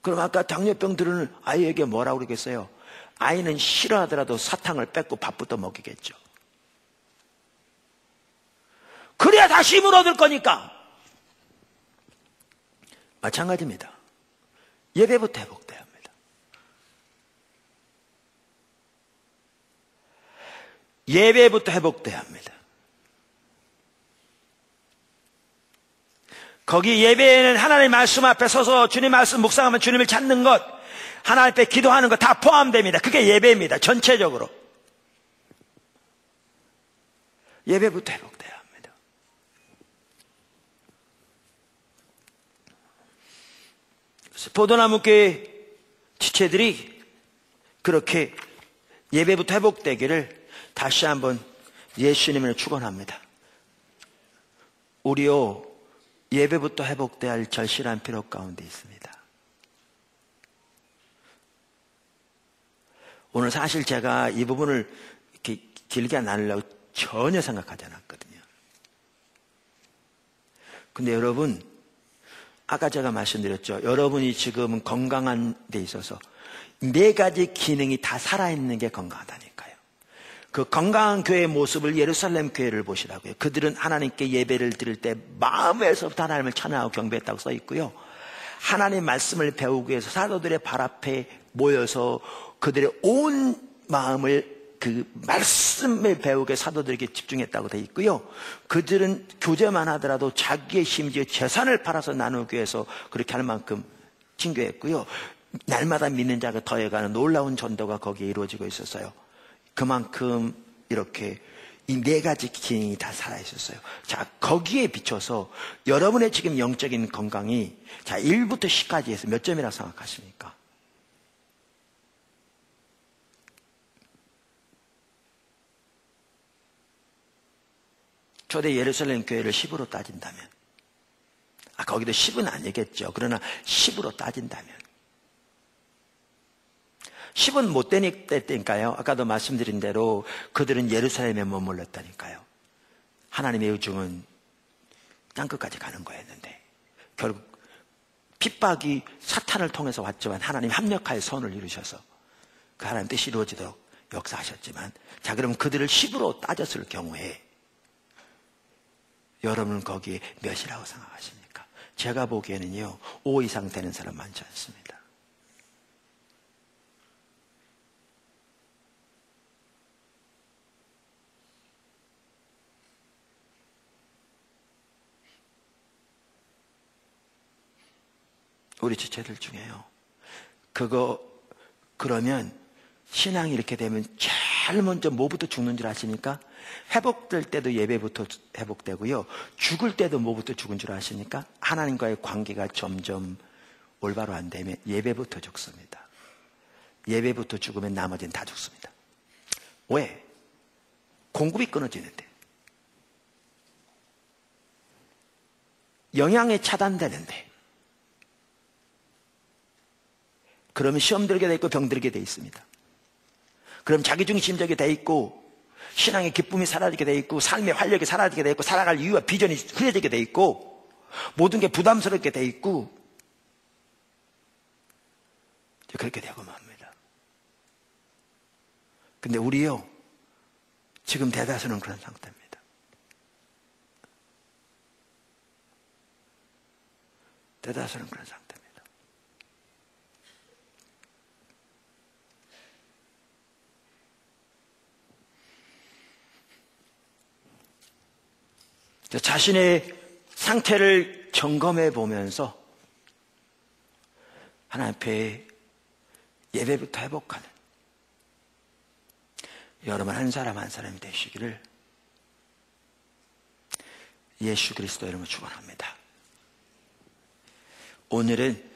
그럼 아까 당뇨병 들은 아이에게 뭐라고 그러겠어요? 아이는 싫어하더라도 사탕을 뺏고 밥부터 먹이겠죠. 그래야 다시 힘을 얻을 거니까. 마찬가지입니다. 예배부터 회복돼야 합니다. 예배부터 회복돼야 합니다. 거기 예배에는 하나님의 말씀 앞에 서서 주님 말씀 묵상하면 주님을 찾는 것, 하나님 앞에 기도하는 것 다 포함됩니다. 그게 예배입니다. 전체적으로. 예배부터 회복돼야 합니다. 포도나무 교회 지체들이 그렇게 예배부터 회복되기를 다시 한번 예수님을 축원합니다. 우리요 예배부터 회복돼야 할 절실한 필요 가운데 있습니다. 오늘 사실 제가 이 부분을 이렇게 길게 나누려고 전혀 생각하지 않았거든요. 근데 여러분, 아까 제가 말씀드렸죠. 여러분이 지금 건강한 데 있어서 4가지 기능이 다 살아있는 게 건강하다니까요. 그 건강한 교회의 모습을 예루살렘 교회를 보시라고요. 그들은 하나님께 예배를 드릴 때 마음에서부터 하나님을 찬양하고 경배했다고 써 있고요. 하나님 말씀을 배우기 위해서 사도들의 발 앞에 모여서 그들의 온 마음을 그 말씀을 배우게 사도들에게 집중했다고 되어 있고요. 그들은 교제만 하더라도 자기의 심지어 재산을 팔아서 나누기 위해서 그렇게 할 만큼 친교했고요. 날마다 믿는 자가 더해가는 놀라운 전도가 거기에 이루어지고 있었어요. 그만큼 이렇게 이 4가지 기능이 다 살아있었어요. 자, 거기에 비춰서 여러분의 지금 영적인 건강이 자 1부터 10까지 해서 몇 점이라고 생각하십니까? 초대 예루살렘 교회를 10으로 따진다면, 거기도 10은 아니겠죠. 그러나 10으로 따진다면 10은 못 되니까요. 아까도 말씀드린 대로 그들은 예루살렘에 머물렀다니까요. 하나님의 의중은 땅끝까지 가는 거였는데 결국 핍박이 사탄을 통해서 왔지만 하나님 합력하여 선을 이루셔서 그 하나님 뜻이 이루어지도록 역사하셨지만, 자 그러면 그들을 10으로 따졌을 경우에 여러분은 거기에 몇이라고 생각하십니까? 제가 보기에는요 5 이상 되는 사람 많지 않습니다. 우리 지체들 중에요. 그러면 신앙이 이렇게 되면 제일 먼저 뭐부터 죽는 줄 아십니까? 회복될 때도 예배부터 회복되고요. 죽을 때도 뭐부터 죽은 줄 아십니까? 하나님과의 관계가 점점 올바로 안 되면 예배부터 죽습니다. 예배부터 죽으면 나머지는 다 죽습니다. 왜? 공급이 끊어지는데, 영양이 차단되는데, 그러면 시험 들게 돼 있고 병 들게 돼 있습니다. 그럼 자기중심적이 돼 있고 신앙의 기쁨이 사라지게 돼 있고 삶의 활력이 사라지게 돼 있고 살아갈 이유와 비전이 흐려지게 돼 있고 모든 게 부담스럽게 돼 있고 그렇게 되고 맙니다. 근데 우리요 지금 대다수는 그런 상태입니다. 대다수는 그런 상태입니다. 자신의 상태를 점검해 보면서 하나님 앞에 예배부터 회복하는 여러분 한 사람 한 사람이 되시기를 예수 그리스도 이름으로 축원합니다. 오늘은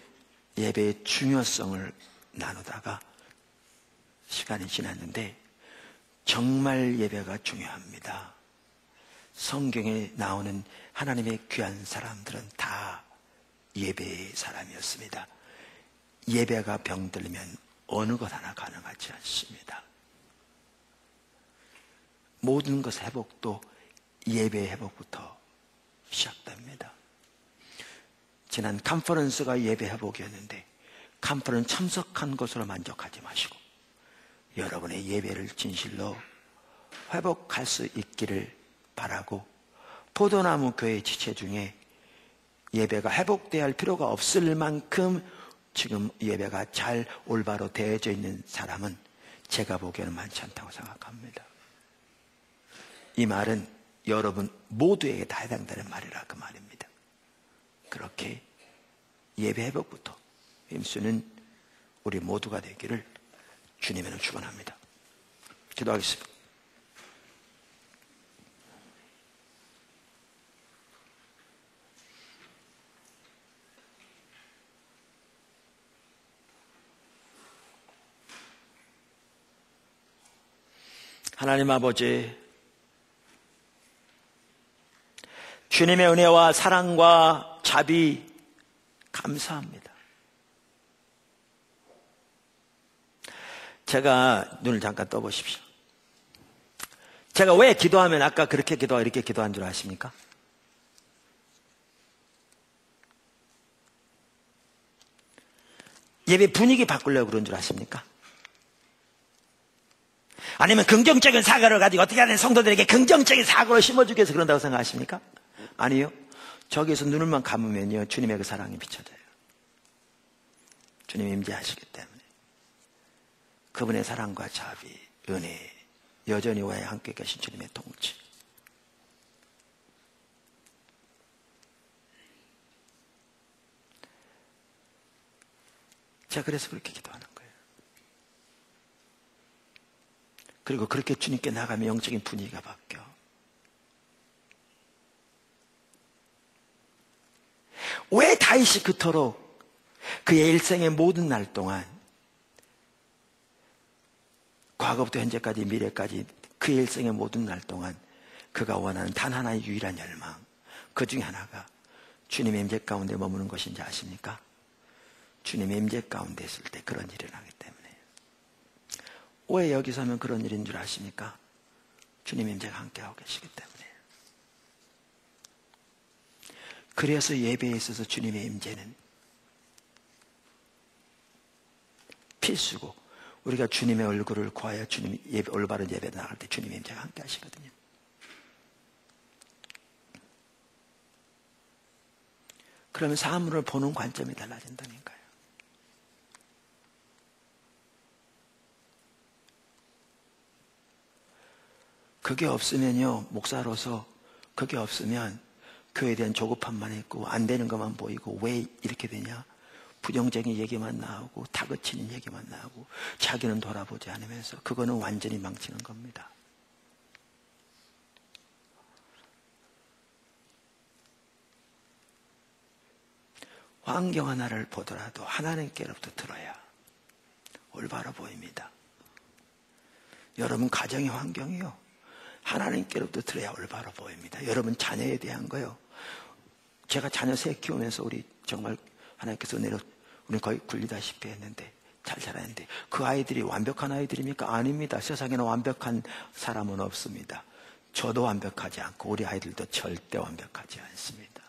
예배의 중요성을 나누다가 시간이 지났는데 정말 예배가 중요합니다. 성경에 나오는 하나님의 귀한 사람들은 다 예배의 사람이었습니다. 예배가 병들면 어느 것 하나 가능하지 않습니다. 모든 것의 회복도 예배의 회복부터 시작됩니다. 지난 컨퍼런스가 예배 회복이었는데 컨퍼런스 참석한 것으로 만족하지 마시고 여러분의 예배를 진실로 회복할 수 있기를 바라고, 포도나무 교회 지체 중에 예배가 회복되어야 할 필요가 없을 만큼 지금 예배가 잘 올바로 되어져 있는 사람은 제가 보기에는 많지 않다고 생각합니다. 이 말은 여러분 모두에게 다 해당되는 말이라 그 말입니다. 그렇게 예배 회복부터 힘쓰는 우리 모두가 되기를 주님의 축원합니다. 기도하겠습니다. 하나님 아버지, 주님의 은혜와 사랑과 자비 감사합니다. 제가 눈을 잠깐 떠보십시오. 제가 왜 기도하면 아까 그렇게 기도하고 이렇게 기도한 줄 아십니까? 예배 분위기 바꾸려고 그런 줄 아십니까? 아니면 긍정적인 사고를 가지고 어떻게 하는 성도들에게 긍정적인 사고를 심어주기 위해서 그런다고 생각하십니까? 아니요. 저기에서 눈을만 감으면요, 주님의 그 사랑이 비춰져요. 주님이 임재하시기 때문에 그분의 사랑과 자비, 은혜, 여전히 우리와 함께 계신 주님의 통치. 제가 그래서 그렇게 기도하는 거예요. 그리고 그렇게 주님께 나가면 영적인 분위기가 바뀌어. 왜 다윗이 그토록 그의 일생의 모든 날 동안, 과거부터 현재까지 미래까지 그의 일생의 모든 날 동안 그가 원하는 단 하나의 유일한 열망, 그 중에 하나가 주님의 임재 가운데 머무는 것인지 아십니까? 주님의 임재 가운데 있을 때 그런 일이 일어나기 때문에. 왜 여기 서면 그런 일인 줄 아십니까? 주님의 임재가 함께하고 계시기 때문에. 그래서 예배에 있어서 주님의 임재는 필수고, 우리가 주님의 얼굴을 구하여 주님 예배, 올바른 예배 나갈 때 주님의 임재가 함께 하시거든요. 그러면 사물을 보는 관점이 달라진다니까요. 그게 없으면요, 목사로서 그게 없으면 교회에 대한 조급함만 있고 안 되는 것만 보이고, 왜 이렇게 되냐, 부정적인 얘기만 나오고 다그치는 얘기만 나오고 자기는 돌아보지 않으면서, 그거는 완전히 망치는 겁니다. 환경 하나를 보더라도 하나님께로부터 들어야 올바로 보입니다. 여러분 가정의 환경이요, 하나님께로부터 들어야 올바로 보입니다. 여러분 자녀에 대한 거요, 제가 자녀 셋 키우면서 우리 정말 하나님께서 우리 거의 굴리다시피 했는데, 잘 자랐는데, 그 아이들이 완벽한 아이들입니까? 아닙니다. 세상에는 완벽한 사람은 없습니다. 저도 완벽하지 않고 우리 아이들도 절대 완벽하지 않습니다.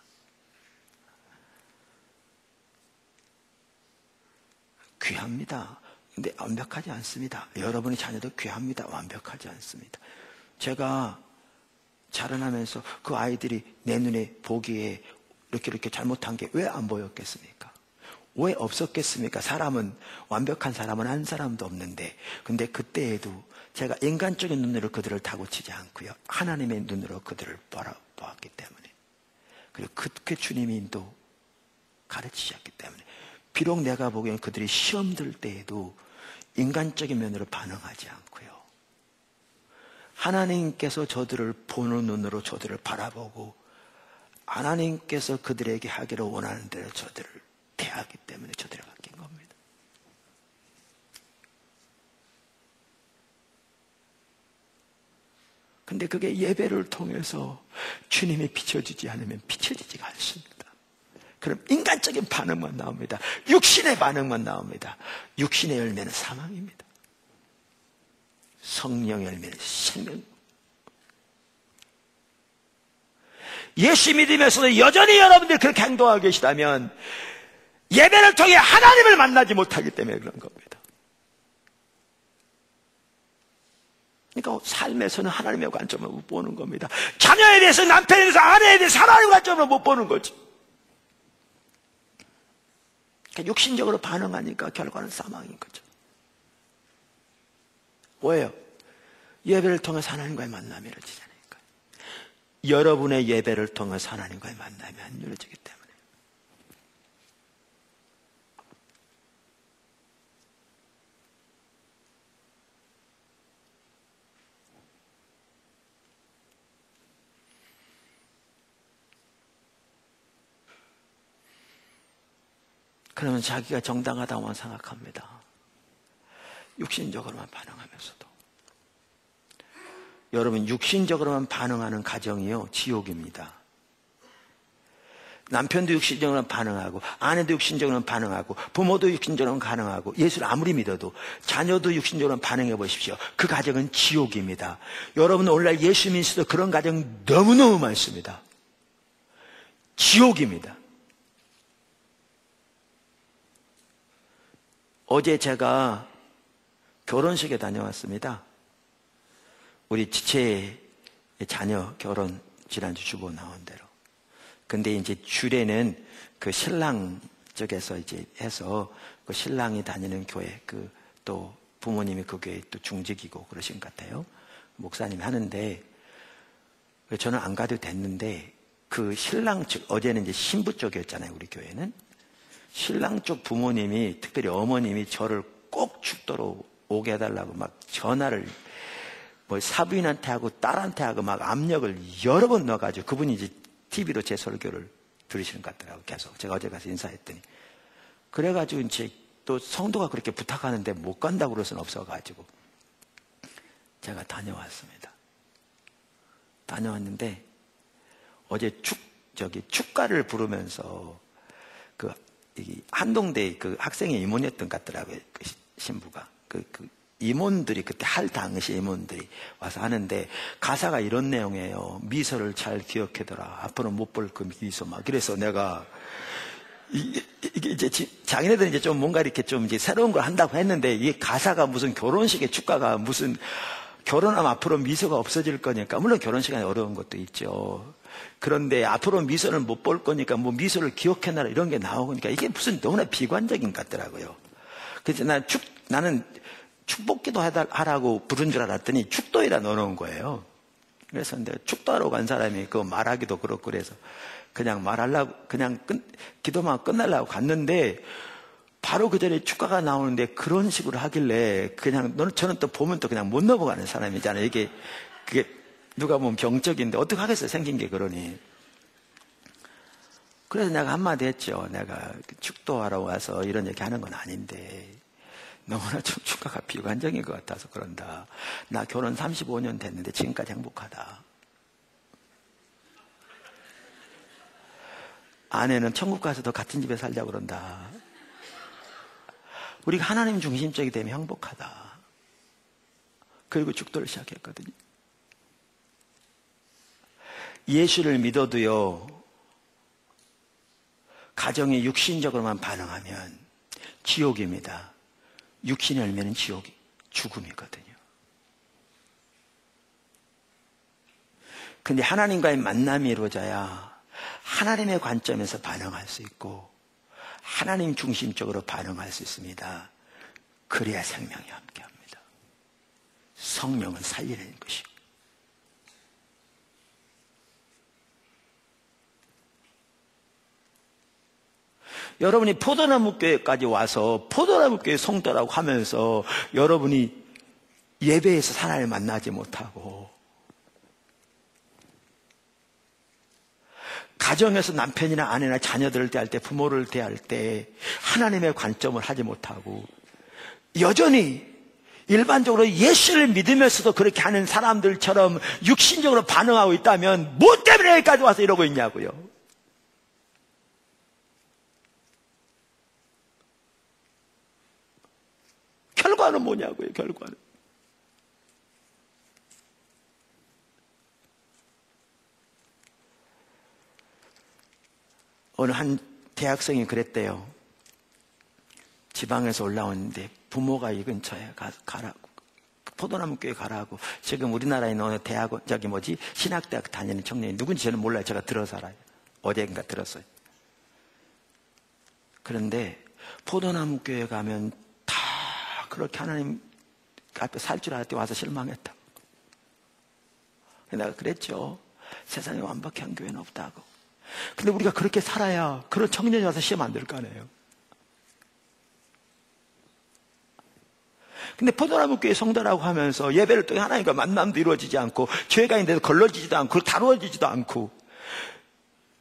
귀합니다. 근데 완벽하지 않습니다. 여러분의 자녀도 귀합니다. 완벽하지 않습니다. 제가 자라나면서 그 아이들이 내 눈에 보기에 이렇게 잘못한 게 왜 안 보였겠습니까? 왜 없었겠습니까? 사람은, 완벽한 사람은 한 사람도 없는데, 근데 그때에도 제가 인간적인 눈으로 그들을 다고치지 않고요, 하나님의 눈으로 그들을 바라보았기 때문에, 그리고 그 주님이 가르치셨기 때문에, 비록 내가 보기엔 그들이 시험 들 때에도 인간적인 면으로 반응하지 않고요, 하나님께서 저들을 보는 눈으로 저들을 바라보고 하나님께서 그들에게 하기를 원하는 대로 저들을 대하기 때문에 저들이 바뀐 겁니다. 근데 그게 예배를 통해서 주님이 비춰주지 않으면 비춰지지가 않습니다. 그럼 인간적인 반응만 나옵니다. 육신의 반응만 나옵니다. 육신의 열매는 사망입니다. 성령의 열매는 생명. 예수 믿으면서도 여전히 여러분들이 그렇게 행동하고 계시다면 예배를 통해 하나님을 만나지 못하기 때문에 그런 겁니다. 그러니까 삶에서는 하나님의 관점을 못 보는 겁니다. 자녀에 대해서, 남편에 대해서, 아내에 대해서 하나님의 관점을 못 보는 거지. 그러니까 육신적으로 반응하니까 결과는 사망인 거죠. 왜요? 예배를 통해서 하나님과의 만남이 이루어지잖아요. 여러분의 예배를 통해서 하나님과의 만남이 안 이루어지기 때문에. 그러면 자기가 정당하다고만 생각합니다. 육신적으로만 반응하면서도. 여러분, 육신적으로만 반응하는 가정이요, 지옥입니다. 남편도 육신적으로만 반응하고, 아내도 육신적으로만 반응하고, 부모도 육신적으로만 반응하고, 예수를 아무리 믿어도 자녀도 육신적으로만 반응해 보십시오. 그 가정은 지옥입니다. 여러분, 오늘날 예수 믿으셔도 그런 가정 너무너무 많습니다. 지옥입니다. 어제 제가 결혼식에 다녀왔습니다. 우리 지체의 자녀 결혼 지난주 주보 나온 대로. 근데 이제 주례는 그 신랑 쪽에서 이제 해서 그 신랑이 다니는 교회, 그 또 부모님이 그 교회 또 중직이고 그러신 것 같아요. 목사님이 하는데 저는 안 가도 됐는데 그 신랑 쪽, 어제는 이제 신부 쪽이었잖아요, 우리 교회는. 신랑 쪽 부모님이, 특별히 어머님이 저를 꼭 축도로 오게 해달라고 막 전화를 뭐 사부인한테 하고 딸한테 하고 막 압력을 여러 번 넣어가지고, 그분이 이제 TV로 제 설교를 들으시는 것 같더라고요. 계속 제가 어제 가서 인사했더니. 그래가지고 이제 또 성도가 그렇게 부탁하는데 못 간다고 그럴 수는 없어가지고 제가 다녀왔습니다. 다녀왔는데 어제 축가를 부르면서 그 한동대 그 학생의 임원이었던 것 같더라고요. 그 신부가. 그 임원들이 그때 할 당시 임원들이 와서 하는데 가사가 이런 내용이에요. 미소를 잘 기억해둬라. 앞으로 못 볼 그 미소 막. 그래서 내가 이게 이제 자기네들은 이제 좀 뭔가 이렇게 좀 이제 새로운 걸 한다고 했는데 이게 가사가 무슨 결혼식의 축가가 무슨 결혼하면 앞으로 미소가 없어질 거니까, 물론 결혼 시간에 어려운 것도 있죠. 그런데 앞으로 미소를 못 볼 거니까 뭐 미소를 기억해놔라 이런 게 나오니까 이게 무슨 너무나 비관적인 것 같더라고요. 그래서 나는 축복기도 하라고 부른 줄 알았더니 축도에다 넣어놓은 거예요. 그래서 내가 축도하러 간 사람이 그거 말하기도 그렇고 그래서 그냥 말하려고 그냥 기도만 끝내려고 갔는데 바로 그 전에 축가가 나오는데 그런 식으로 하길래 그냥 저는 또 보면 또 그냥 못 넘어가는 사람이잖아요. 그게 누가 보면 병적인데 어떻게 하겠어요, 생긴 게 그러니. 그래서 내가 한마디 했죠. 내가 축도하러 와서 이런 얘기 하는 건 아닌데 너무나 좀 축가가 비관적인 것 같아서 그런다. 나 결혼 35년 됐는데 지금까지 행복하다. 아내는 천국 가서도 같은 집에 살자고 그런다. 우리가 하나님 중심적이 되면 행복하다. 그리고 축도를 시작했거든요. 예수를 믿어도요, 가정이 육신적으로만 반응하면 지옥입니다. 육신의 열매는 죽음이거든요. 근데 하나님과의 만남이 이루어져야 하나님의 관점에서 반응할 수 있고 하나님 중심적으로 반응할 수 있습니다. 그래야 생명이 함께합니다. 성령은 살리는 것이고. 여러분이 포도나무 교회까지 와서 포도나무 교회 성도라고 하면서 여러분이 예배에서 하나님을 만나지 못하고 가정에서 남편이나 아내나 자녀들을 대할 때, 부모를 대할 때 하나님의 관점을 하지 못하고 여전히 일반적으로 예수를 믿으면서도 그렇게 하는 사람들처럼 육신적으로 반응하고 있다면 뭐 때문에 여기까지 와서 이러고 있냐고요. 결과는 뭐냐고요, 결과는. 어느 한 대학생이 그랬대요. 지방에서 올라오는데 부모가 이 근처에 가라고, 포도나무 교회 가라고. 지금 우리나라에 있는 어느 대학원, 신학대학 다니는 청년이 누군지 저는 몰라요. 제가 들어서 알아요. 어디인가 들었어요. 그런데 포도나무 교회 가면 다 그렇게 하나님 앞에 살 줄 알았더니 와서 실망했다. 내가 그랬죠. 세상에 완벽한 교회는 없다고. 근데 우리가 그렇게 살아야 그런 청년이 와서 시험 안 될 거 아니에요. 근데 포도나무 교회 성도라고 하면서 예배를 통해 하나님과 만남도 이루어지지 않고 교회가 있는데도 걸러지지도 않고 다루어지지도 않고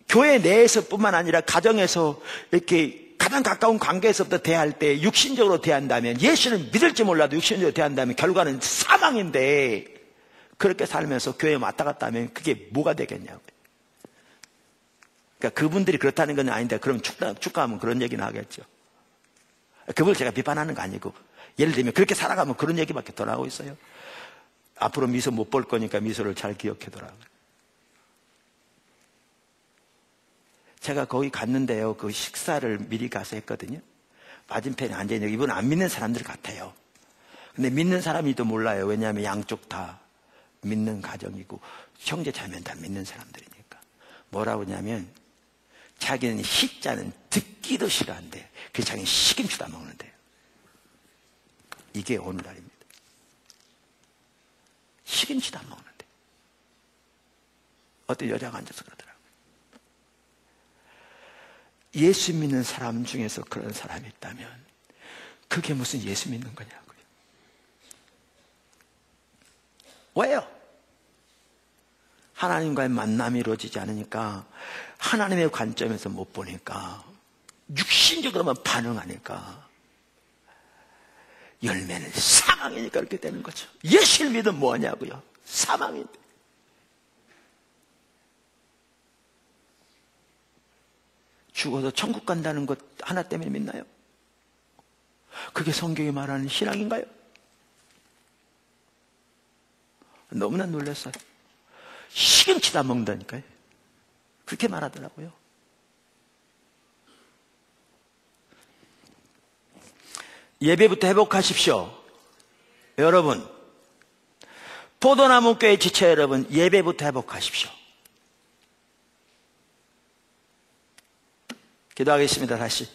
교회 내에서 뿐만 아니라 가정에서 이렇게 가장 가까운 관계에서부터 대할 때 육신적으로 대한다면, 예수를 믿을지 몰라도 육신적으로 대한다면 결과는 사망인데, 그렇게 살면서 교회에 왔다 갔다 하면 그게 뭐가 되겠냐고요. 그러니까 그분들이 그렇다는 건 아닌데, 그럼 축가하면 그런 얘기는 하겠죠. 그걸 제가 비판하는 거 아니고, 예를 들면 그렇게 살아가면 그런 얘기밖에 더 나오고 있어요. 앞으로 미소 못 볼 거니까 미소를 잘 기억해둬라. 제가 거기 갔는데요, 그 식사를 미리 가서 했거든요. 맞은편에 앉아있는, 이분 안 믿는 사람들 같아요. 근데 믿는 사람이도 몰라요. 왜냐하면 양쪽 다 믿는 가정이고 형제 자매는 다 믿는 사람들이니까. 뭐라고 하냐면 자기는 식자는 듣기도 싫어한대. 그래서 자기는 시금치도 안 먹는데요. 이게 오늘날입니다. 시금치도 안 먹는데. 어떤 여자가 앉아서 그러더라고요. 예수 믿는 사람 중에서 그런 사람이 있다면 그게 무슨 예수 믿는 거냐고요. 왜요? 하나님과의 만남이 이루어지지 않으니까, 하나님의 관점에서 못 보니까, 육신적으로만 반응하니까, 열매는 사망이니까 그렇게 되는 거죠. 예수를 믿으면 뭐하냐고요? 사망인데. 죽어서 천국 간다는 것 하나 때문에 믿나요? 그게 성경이 말하는 신앙인가요? 너무나 놀랐어요. 시금치도 안 먹는다니까요. 그렇게 말하더라고요. 예배부터 회복하십시오. 여러분, 포도나무 교회 지체 여러분, 예배부터 회복하십시오. 기도하겠습니다. 다시.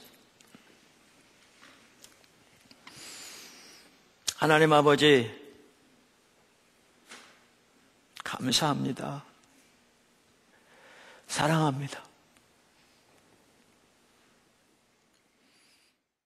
하나님 아버지, 감사합니다. 사랑합니다.